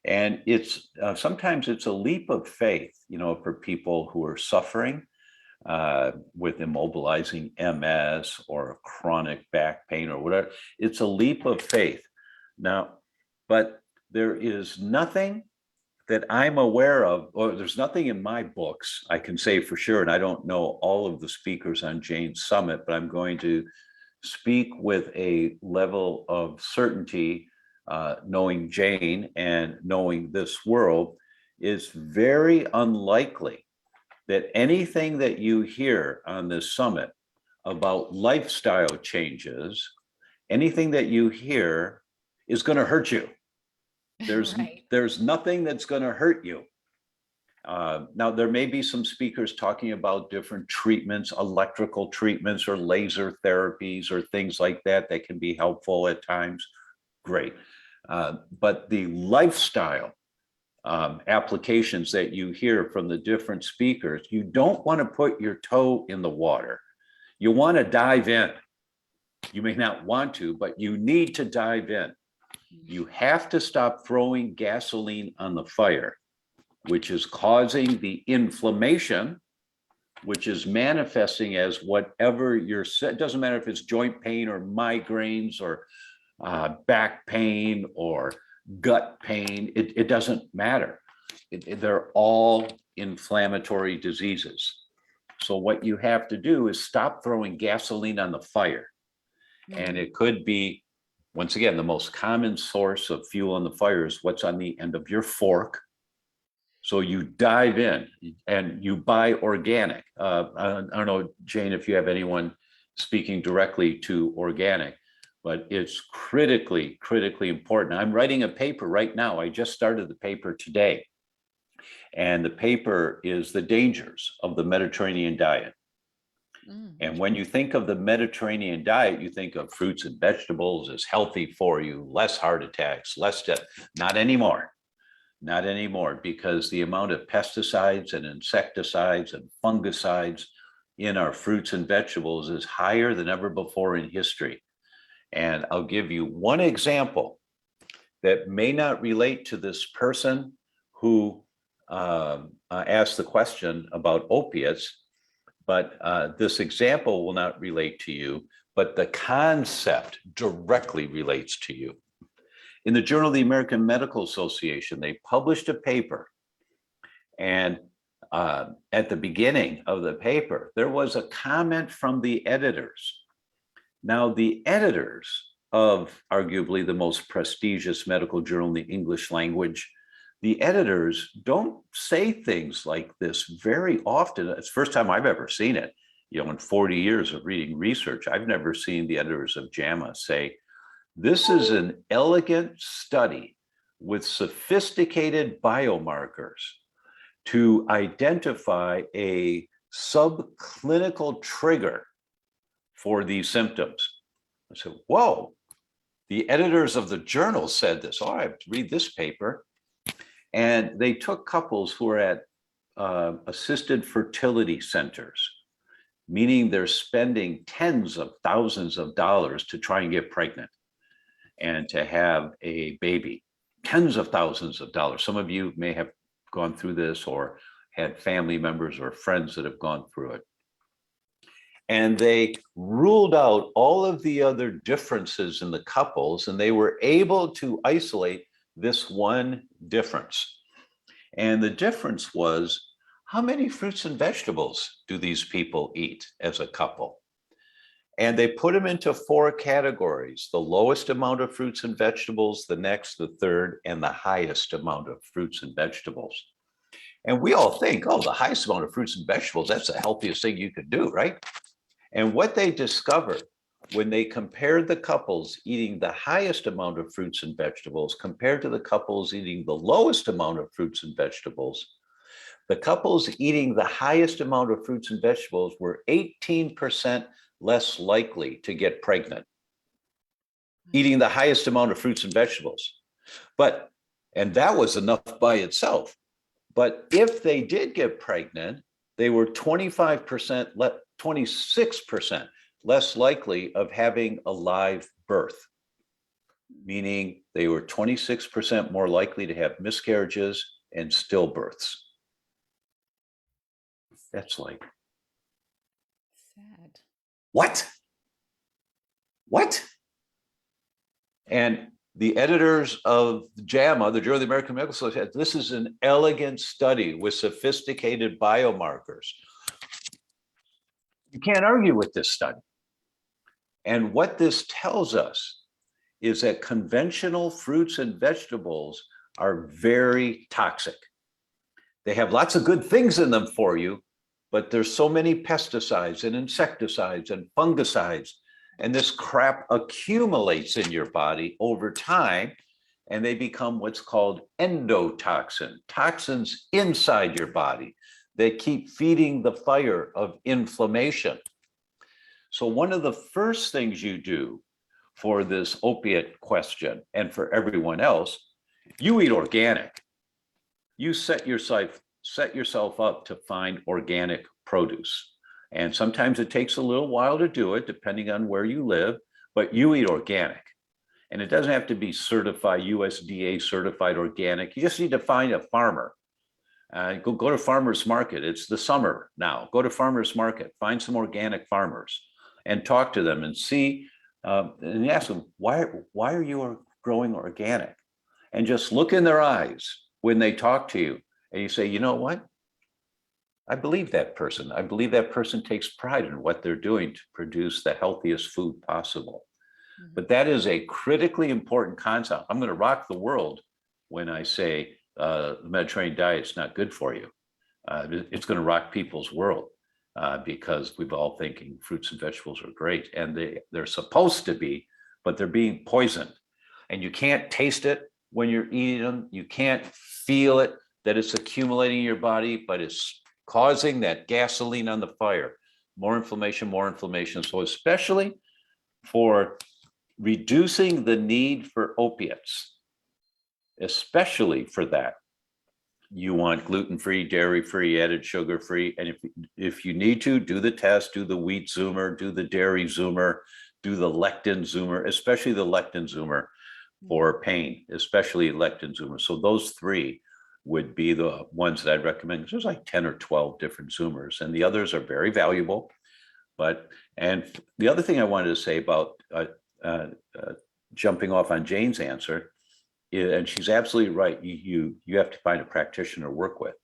And it's sometimes it's a leap of faith, for people who are suffering with immobilizing MS or chronic back pain or whatever. It's a leap of faith. Now, but there is nothing that I'm aware of, or there's nothing in my books I can say for sure, and I don't know all of the speakers on Jane's Summit, but I'm going to speak with a level of certainty, knowing Jane and knowing this world, is very unlikely that anything that you hear on this summit about lifestyle changes, anything that you hear is going to hurt you. Right. There's nothing that's going to hurt you. Now, there may be some speakers talking about different treatments, electrical treatments or laser therapies or things like that that can be helpful at times. Great. But the lifestyle applications that you hear from the different speakers, you don't want to put your toe in the water. You want to dive in. You may not want to, but you need to dive in. You have to stop throwing gasoline on the fire, which is causing the inflammation, which is manifesting as whatever it doesn't matter if it's joint pain or migraines or back pain or gut pain, it doesn't matter. They're all inflammatory diseases. So what you have to do is stop throwing gasoline on the fire. And it could be, once again, the most common source of fuel on the fire is what's on the end of your fork. So you dive in and you buy organic. I don't know, Jane, if you have anyone speaking directly to organic, but it's critically, critically important. I'm writing a paper right now. I just started the paper today. And the paper is the dangers of the Mediterranean diet. And when you think of the Mediterranean diet, you think of fruits and vegetables as healthy for you, less heart attacks, less death. Not anymore. Not anymore, because the amount of pesticides and insecticides and fungicides in our fruits and vegetables is higher than ever before in history. And I'll give you one example that may not relate to this person who asked the question about opiates, but this example will not relate to you, but the concept directly relates to you. In the Journal of the American Medical Association, they published a paper, and at the beginning of the paper, there was a comment from the editors. Now, the editors of arguably the most prestigious medical journal in the English language, the editors don't say things like this very often. It's the first time I've ever seen it. In 40 years of reading research, I've never seen the editors of JAMA say, "This is an elegant study with sophisticated biomarkers to identify a subclinical trigger for these symptoms." I said, whoa, the editors of the journal said this. Oh, I have to read this paper. And they took couples who are at assisted fertility centers, meaning they're spending tens of thousands of dollars to try and get pregnant and to have a baby. Tens of thousands of dollars. Some of you may have gone through this or had family members or friends that have gone through it. And they ruled out all of the other differences in the couples, and they were able to isolate this one difference. And the difference was, how many fruits and vegetables do these people eat as a couple? And they put them into 4 categories: the lowest amount of fruits and vegetables, the next, the third, and the highest amount of fruits and vegetables. And we all think, oh, the highest amount of fruits and vegetables, that's the healthiest thing you could do, right? And what they discovered when they compared the couples eating the highest amount of fruits and vegetables compared to the couples eating the lowest amount of fruits and vegetables, the couples eating the highest amount of fruits and vegetables were 18% less likely to get pregnant, eating the highest amount of fruits and vegetables. And that was enough by itself. But if they did get pregnant, they were 26% less likely of having a live birth, meaning they were 26% more likely to have miscarriages and stillbirths. That's like, Sad. what? What? And the editors of JAMA, the Journal of the American Medical Association, this is an elegant study with sophisticated biomarkers. You can't argue with this study. And what this tells us is that conventional fruits and vegetables are very toxic. They have lots of good things in them for you, but there's so many pesticides and insecticides and fungicides, and this crap accumulates in your body over time, and they become what's called endotoxin, toxins inside your body. They keep feeding the fire of inflammation. So one of the first things you do for this opiate question and for everyone else, you eat organic. You set yourself up to find organic produce. And sometimes it takes a little while to do it, depending on where you live, but you eat organic. And it doesn't have to be certified, USDA certified organic. You just need to find a farmer. Go to farmer's market. It's the summer now. Go to farmer's market, find some organic farmers and talk to them and see, and ask them, why are you growing organic? And just look in their eyes when they talk to you and you say, you know what? I believe that person. I believe that person takes pride in what they're doing to produce the healthiest food possible. Mm-hmm. But that is a critically important concept. I'm going to rock the world when I say the Mediterranean diet is not good for you. It's going to rock people's world because we've all thinking fruits and vegetables are great, and they're supposed to be, but they're being poisoned. And you can't taste it when you're eating them. You can't feel it, that it's accumulating in your body, but it's causing that gasoline on the fire. More inflammation, more inflammation. So especially for reducing the need for opiates, especially for that, you want gluten-free, dairy-free, added sugar-free. And if you need to, do the test, do the wheat zoomer, do the dairy zoomer, do the lectin zoomer, especially the lectin zoomer for pain, especially lectin zoomer. So those three would be the ones that I'd recommend. There's like 10 or 12 different zoomers, and the others are very valuable. And the other thing I wanted to say about jumping off on Jane's answer, and she's absolutely right, you have to find a practitioner to work with,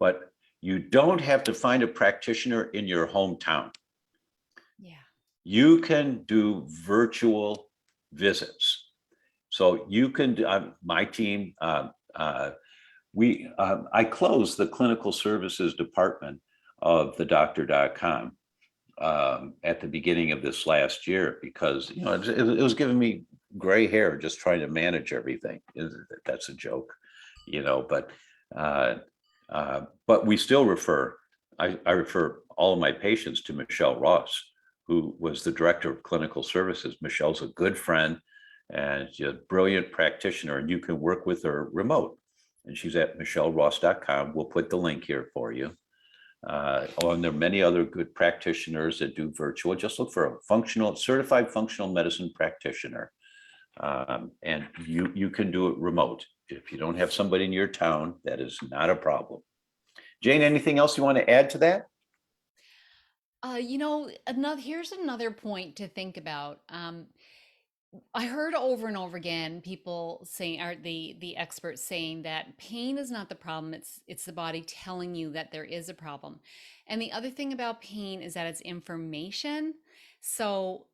but you don't have to find a practitioner in your hometown. Yeah. You can do virtual visits. So you can do, my team, I closed the clinical services department of theDr.com at the beginning of this last year because it was giving me gray hair just trying to manage everything. That's a joke, but we still refer. I refer all of my patients to Michelle Ross, who was the director of clinical services. Michelle's a good friend and she's a brilliant practitioner, and you can work with her remote. And she's at michelleross.com. We'll put the link here for you. And there are many other good practitioners that do virtual. Just look for a certified functional medicine practitioner. And you can do it remote. If you don't have somebody in your town, that is not a problem. Jane, anything else you want to add to that? Here's another point to think about. I heard over and over again people saying, or the experts saying that pain is not the problem. It's the body telling you that there is a problem. And the other thing about pain is that it's information. So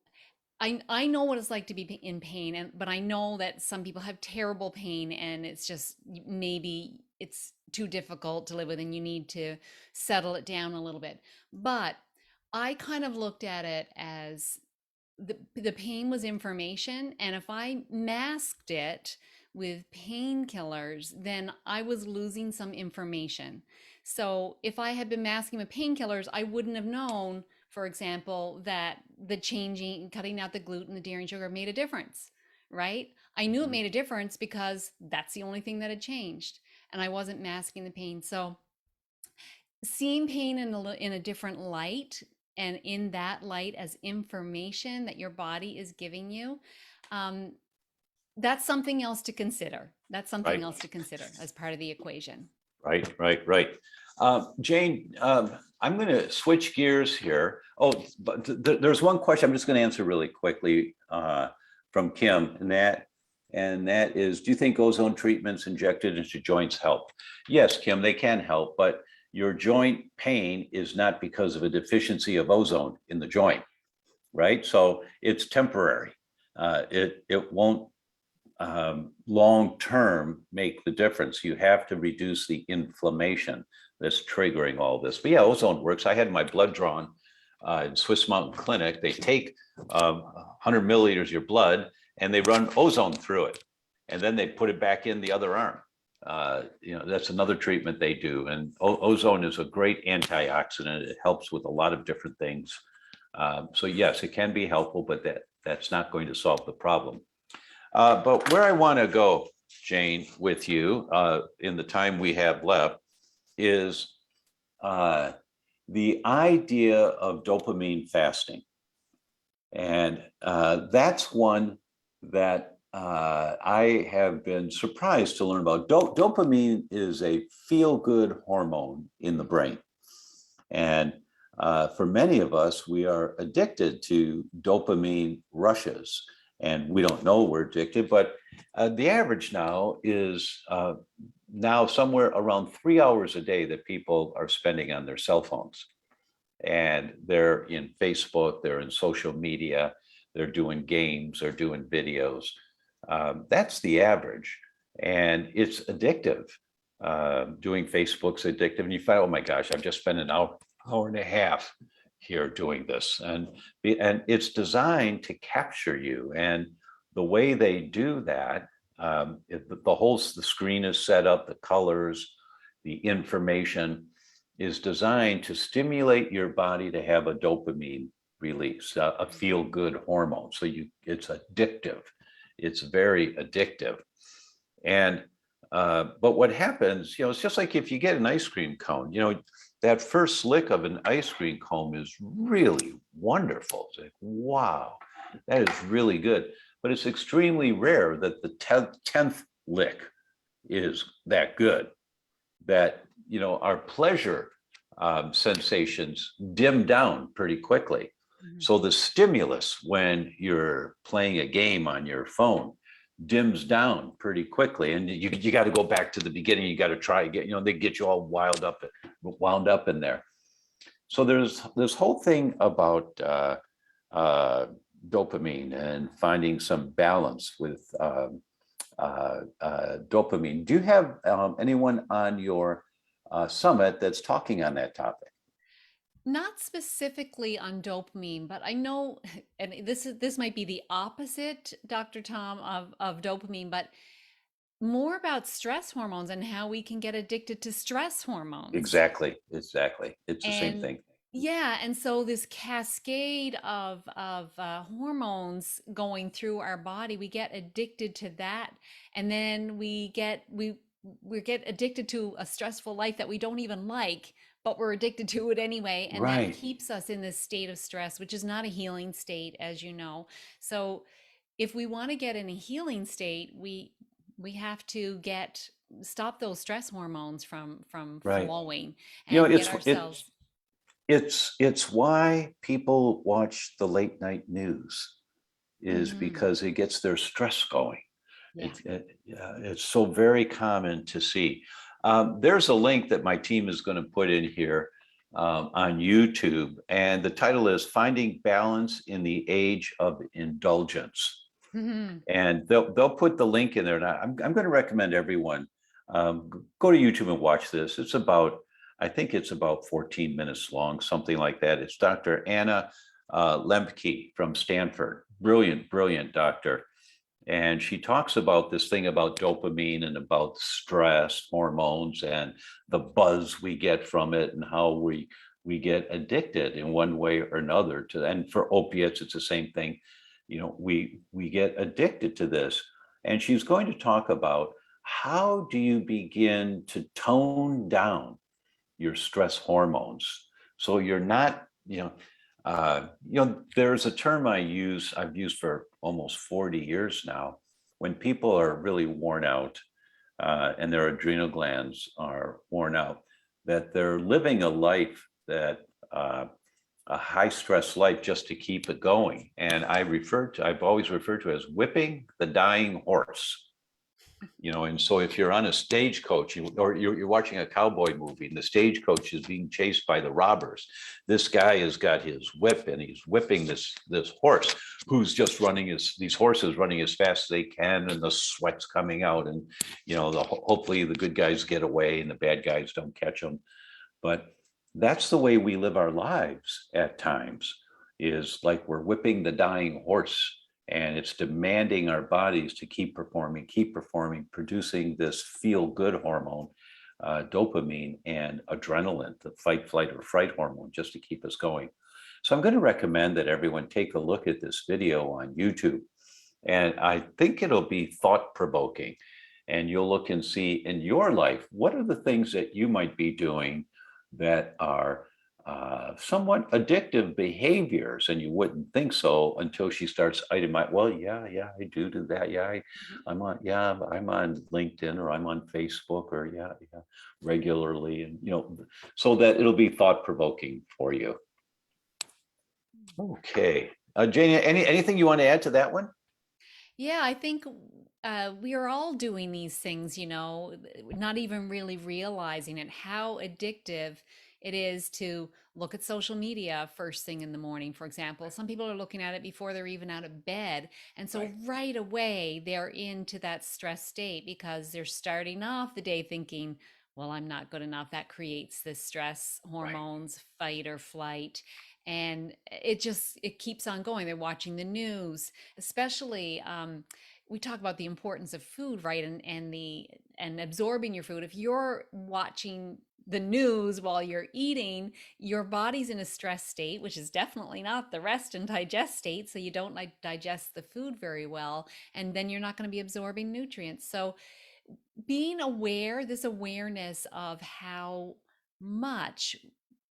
I know what it's like to be in pain, but I know that some people have terrible pain, and it's just maybe it's too difficult to live with and you need to settle it down a little bit. But I kind of looked at it as the pain was information, and if I masked it with painkillers, then I was losing some information. So if I had been masking with painkillers, I wouldn't have known, for example, that the changing, cutting out the gluten, the dairy and sugar made a difference, right? I knew it made a difference because that's the only thing that had changed, and I wasn't masking the pain. So seeing pain in a different light, and in that light as information that your body is giving you, um, that's something else to consider. That's something Right. else to consider as part of the equation. Right. Jane, I'm going to switch gears here. Oh, but there's one question I'm just going to answer really quickly from Kim, and that is, do you think ozone treatments injected into joints help? Yes, Kim, they can help, but your joint pain is not because of a deficiency of ozone in the joint, right? So it's temporary. It won't long-term make the difference. You have to reduce the inflammation that's triggering all this. But yeah, ozone works. I had my blood drawn in Swiss Mountain Clinic. They take 100 milliliters of your blood and they run ozone through it. And then they put it back in the other arm. That's another treatment they do. And ozone is a great antioxidant. It helps with a lot of different things. So yes, it can be helpful, but that's not going to solve the problem. But where I want to go, Jane, with you in the time we have left is the idea of dopamine fasting. And that's one that I have been surprised to learn about. Dopamine is a feel-good hormone in the brain. And for many of us, we are addicted to dopamine rushes. And we don't know we're addicted, but the average now is now somewhere around 3 hours a day that people are spending on their cell phones. And they're in Facebook, they're in social media, they're doing games, they're doing videos. That's the average. And it's addictive. Doing Facebook's addictive. And you find, oh my gosh, I've just spent an hour and a half here doing this, and it's designed to capture you. And the way they do that, the screen is set up, the colors, the information is designed to stimulate your body to have a dopamine release, a feel-good hormone. So it's addictive. It's very addictive. And but what happens, it's just like if you get an ice cream cone, that first lick of an ice cream cone is really wonderful. It's like, wow, that is really good. But it's extremely rare that the 10th lick is that good, that, our pleasure sensations dim down pretty quickly. Mm-hmm. So the stimulus when you're playing a game on your phone dims down pretty quickly, and you got to go back to the beginning. You got to try again. They get you all wound up in there. So there's this whole thing about dopamine and finding some balance with dopamine. Do you have anyone on your summit that's talking on that topic? Not specifically on dopamine, but I know, and this might be the opposite, Dr. Tom, of dopamine, but more about stress hormones and how we can get addicted to stress hormones. Exactly. It's the same thing. Yeah, and so this cascade of hormones going through our body, we get addicted to that, and then we get addicted to a stressful life that we don't even like, but we're addicted to it anyway. And right. That keeps us in this state of stress, which is not a healing state, as you know. So if we want to get in a healing state, we have to stop those stress hormones from right. flowing and get ourselves. It's why people watch the late night news, is Mm-hmm. because it gets their stress going. Yeah. It's so very common to see. There's a link that my team is going to put in here on YouTube, and the title is Finding Balance in the Age of Indulgence. Mm-hmm. And they'll put the link in there. And I'm going to recommend everyone Go to YouTube and watch this. It's about, I think it's about 14 minutes long, something like that. It's Dr. Anna Lembke from Stanford. Brilliant, brilliant doctor. And she talks about this thing about dopamine and about stress hormones and the buzz we get from it and how we get addicted in one way or another to, and for opiates, it's the same thing. You know, we get addicted to this. And she's going to talk about how do you begin to tone down your stress hormones so you're not, there's a term I've used for almost 40 years now. When people are really worn out and their adrenal glands are worn out, that they're living a life that a high stress life just to keep it going. And I've always referred to as whipping the dying horse. And so if you're on a stagecoach or you're watching a cowboy movie and the stagecoach is being chased by the robbers, this guy has got his whip and he's whipping this horse who's just these horses running as fast as they can, and the sweat's coming out, and hopefully the good guys get away and the bad guys don't catch them. But that's the way we live our lives at times, is like we're whipping the dying horse. And it's demanding our bodies to keep performing, producing this feel-good hormone, dopamine and adrenaline, the fight, flight, or fright hormone, just to keep us going. So I'm going to recommend that everyone take a look at this video on YouTube. And I think it'll be thought-provoking. And you'll look and see in your life, what are the things that you might be doing that are somewhat addictive behaviors, and you wouldn't think so until she starts itemizing. Well, yeah, I do that. Yeah, I'm on LinkedIn, or I'm on Facebook, or regularly, and so that it'll be thought provoking for you. Okay, Jane, anything you want to add to that one? Yeah, I think we are all doing these things, not even really realizing it, how addictive it is to look at social media first thing in the morning, for example. Some people are looking at it before they're even out of bed. And so right away, they're into that stress state because they're starting off the day thinking, well, I'm not good enough. That creates this stress hormones, fight or flight. And it keeps on going. They're watching the news, especially we talk about the importance of food, right? And absorbing your food. If you're watching the news while you're eating, your body's in a stress state, which is definitely not the rest and digest state. So you don't digest the food very well, and then you're not going to be absorbing nutrients. So being aware, this awareness of how much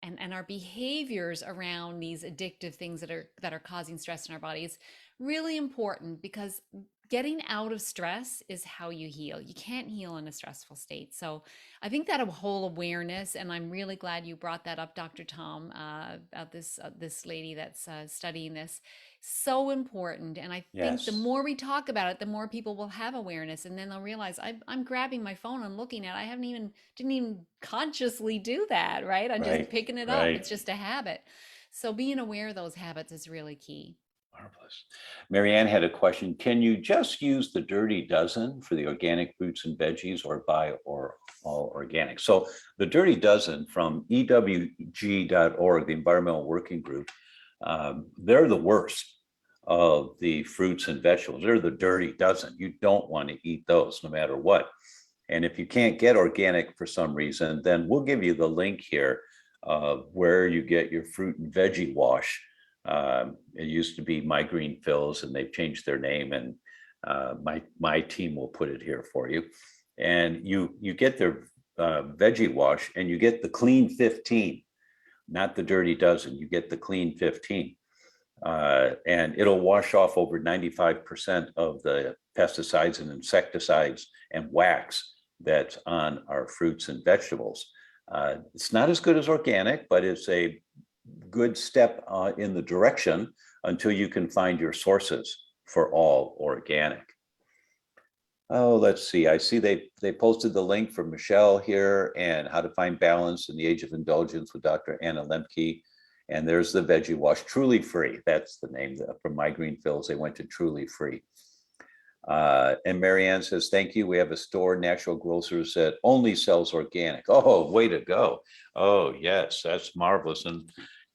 and our behaviors around these addictive things that are causing stress in our body is really important, because getting out of stress is how you heal. You can't heal in a stressful state. So I think that a whole awareness, and I'm really glad you brought that up, Dr. Tom, about this lady that's studying this, so important. And I think the more we talk about it, the more people will have awareness, and then they'll realize I'm grabbing my phone and looking at it. I didn't even consciously do that, right? I'm just picking it up. It's just a habit. So being aware of those habits is really key. Marvelous. Marianne had a question. Can you just use the Dirty Dozen for the organic fruits and veggies, or buy all organic? So the Dirty Dozen from EWG.org, the Environmental Working Group, they're the worst of the fruits and vegetables. They're the Dirty Dozen. You don't want to eat those no matter what. And if you can't get organic for some reason, then we'll give you the link here where you get your fruit and veggie wash. It used to be My Green Fills, and they've changed their name, and my team will put it here for you. And you get their veggie wash, and you get the Clean 15, not the Dirty Dozen. You get the Clean 15, and it'll wash off over 95% of the pesticides and insecticides and wax that's on our fruits and vegetables. It's not as good as organic, but it's a good step in the direction until you can find your sources for all organic. Oh, let's see. I see they posted the link for Michelle here, and how to find balance in the age of indulgence with Dr. Anna Lembke. And there's the veggie wash, Truly Free. That's the name from My Green Fills. They went to Truly Free. And Marianne says, thank you. We have a store, Natural Grocers, that only sells organic. Oh, way to go. Oh, yes, that's marvelous. And,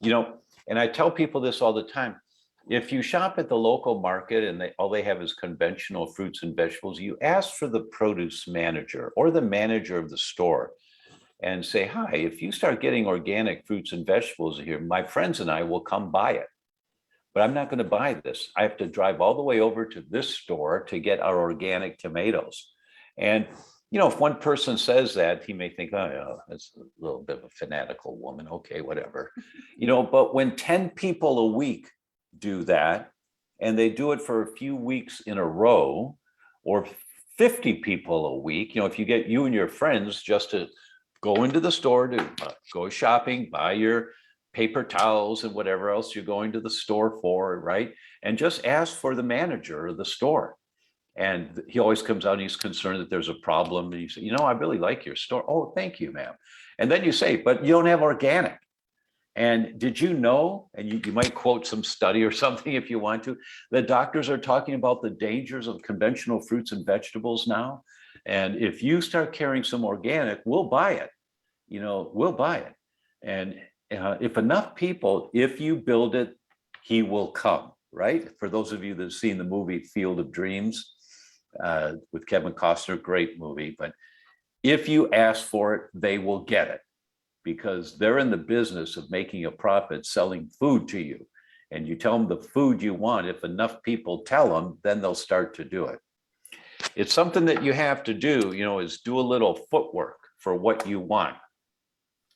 and I tell people this all the time. If you shop at the local market and all they have is conventional fruits and vegetables, you ask for the produce manager or the manager of the store and say, hi, if you start getting organic fruits and vegetables here, my friends and I will come buy it. But I'm not going to buy this. I have to drive all the way over to this store to get our organic tomatoes. And, if one person says that, he may think, oh, yeah, that's a little bit of a fanatical woman. Okay, whatever. But when 10 people a week do that, and they do it for a few weeks in a row, or 50 people a week, if you get you and your friends just to go into the store to go shopping, buy your paper towels and whatever else you're going to the store for, right? And just ask for the manager of the store. And he always comes out and he's concerned that there's a problem. And you say, I really like your store. Oh, thank you, ma'am. And then you say, but you don't have organic. And did you know, and you might quote some study or something if you want to, that doctors are talking about the dangers of conventional fruits and vegetables now. And if you start carrying some organic, we'll buy it. We'll buy it. And if enough people, if you build it, he will come, right? For those of you that have seen the movie Field of Dreams with Kevin Costner, great movie. But if you ask for it, they will get it, because they're in the business of making a profit selling food to you. And you tell them the food you want. If enough people tell them, then they'll start to do it. It's something that you have to do, is do a little footwork for what you want.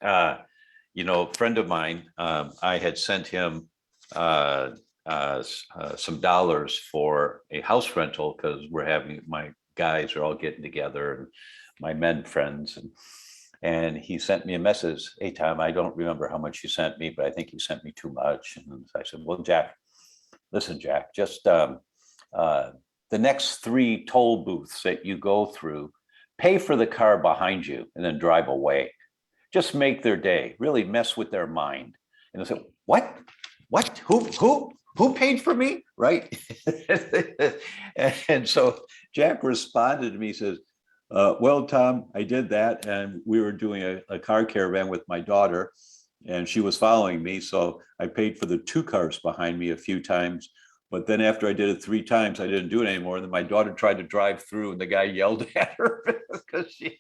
A friend of mine, I had sent him some dollars for a house rental, because my guys are all getting together, and my men friends, and he sent me a message. Hey, Tom, I don't remember how much you sent me, but I think you sent me too much. And I said, well, Jack, listen, Jack, just the next 3 toll booths that you go through, pay for the car behind you and then drive away. Just make their day, really mess with their mind. And I said, what? Who paid for me? Right? And so Jack responded to me, he says, well, Tom, I did that. And we were doing a car caravan with my daughter, and she was following me. So I paid for the 2 cars behind me a few times. But then after I did it 3 times, I didn't do it anymore. And then my daughter tried to drive through, and the guy yelled at her because she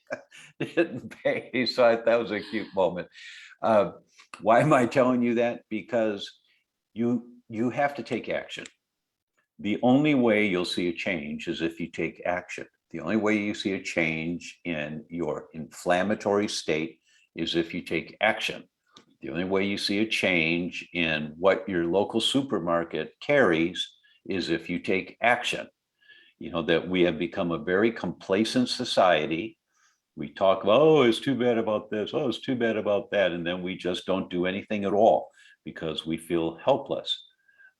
didn't pay. So that was a cute moment. Why am I telling you that? Because you have to take action. The only way you'll see a change is if you take action. The only way you see a change in your inflammatory state is if you take action. The only way you see a change in what your local supermarket carries is if you take action. That we have become a very complacent society. We talk about, oh, it's too bad about this. Oh, it's too bad about that. And then we just don't do anything at all because we feel helpless.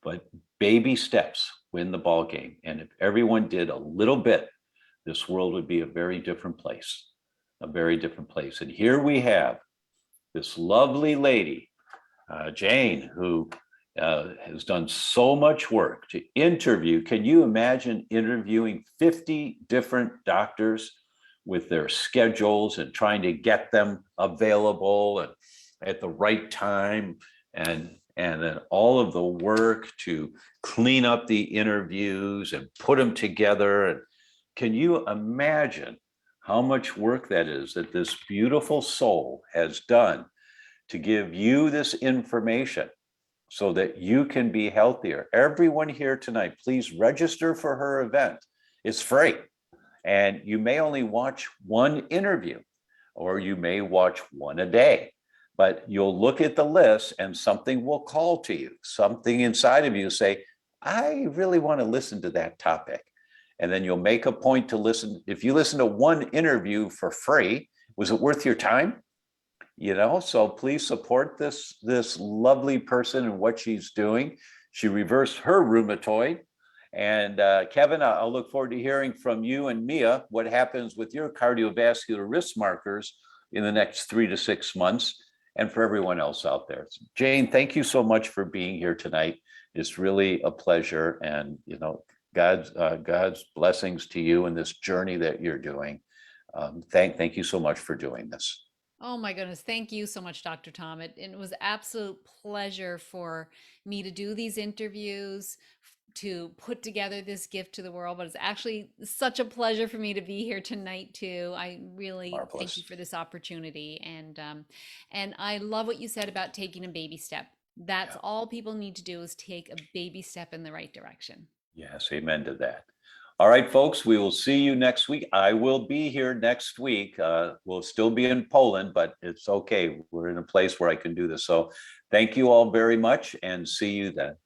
But baby steps win the ball game. And if everyone did a little bit, this world would be a very different place, a very different place. And here we have this lovely lady, Jane, who has done so much work to interview. Can you imagine interviewing 50 different doctors with their schedules and trying to get them available and at the right time, and then all of the work to clean up the interviews and put them together? And can you imagine how much work that is that this beautiful soul has done to give you this information so that you can be healthier? Everyone here tonight, please register for her event. It's free. And you may only watch 1 interview, or you may watch 1 a day, but you'll look at the list and something will call to you. Something inside of you say, I really want to listen to that topic. And then you'll make a point to listen. If you listen to 1 interview for free, was it worth your time? So please support this lovely person and what she's doing. She reversed her rheumatoid. And Kevin, I'll look forward to hearing from you and Mia what happens with your cardiovascular risk markers in the next 3 to 6 months, and for everyone else out there. Jane, thank you so much for being here tonight. It's really a pleasure. And, God's blessings to you in this journey that you're doing. Thank you so much for doing this. Oh my goodness. Thank you so much, Dr. Tom. It was absolute pleasure for me to do these interviews, to put together this gift to the world, but it's actually such a pleasure for me to be here tonight too. I really thank you Marvelous. for this opportunity. And I love what you said about taking a baby step. That's Yeah. all people need to do is take a baby step in the right direction. Yes, amen to that. All right, folks, we will see you next week. I will be here next week. We'll still be in Poland, but it's okay. We're in a place where I can do this. So thank you all very much and see you then.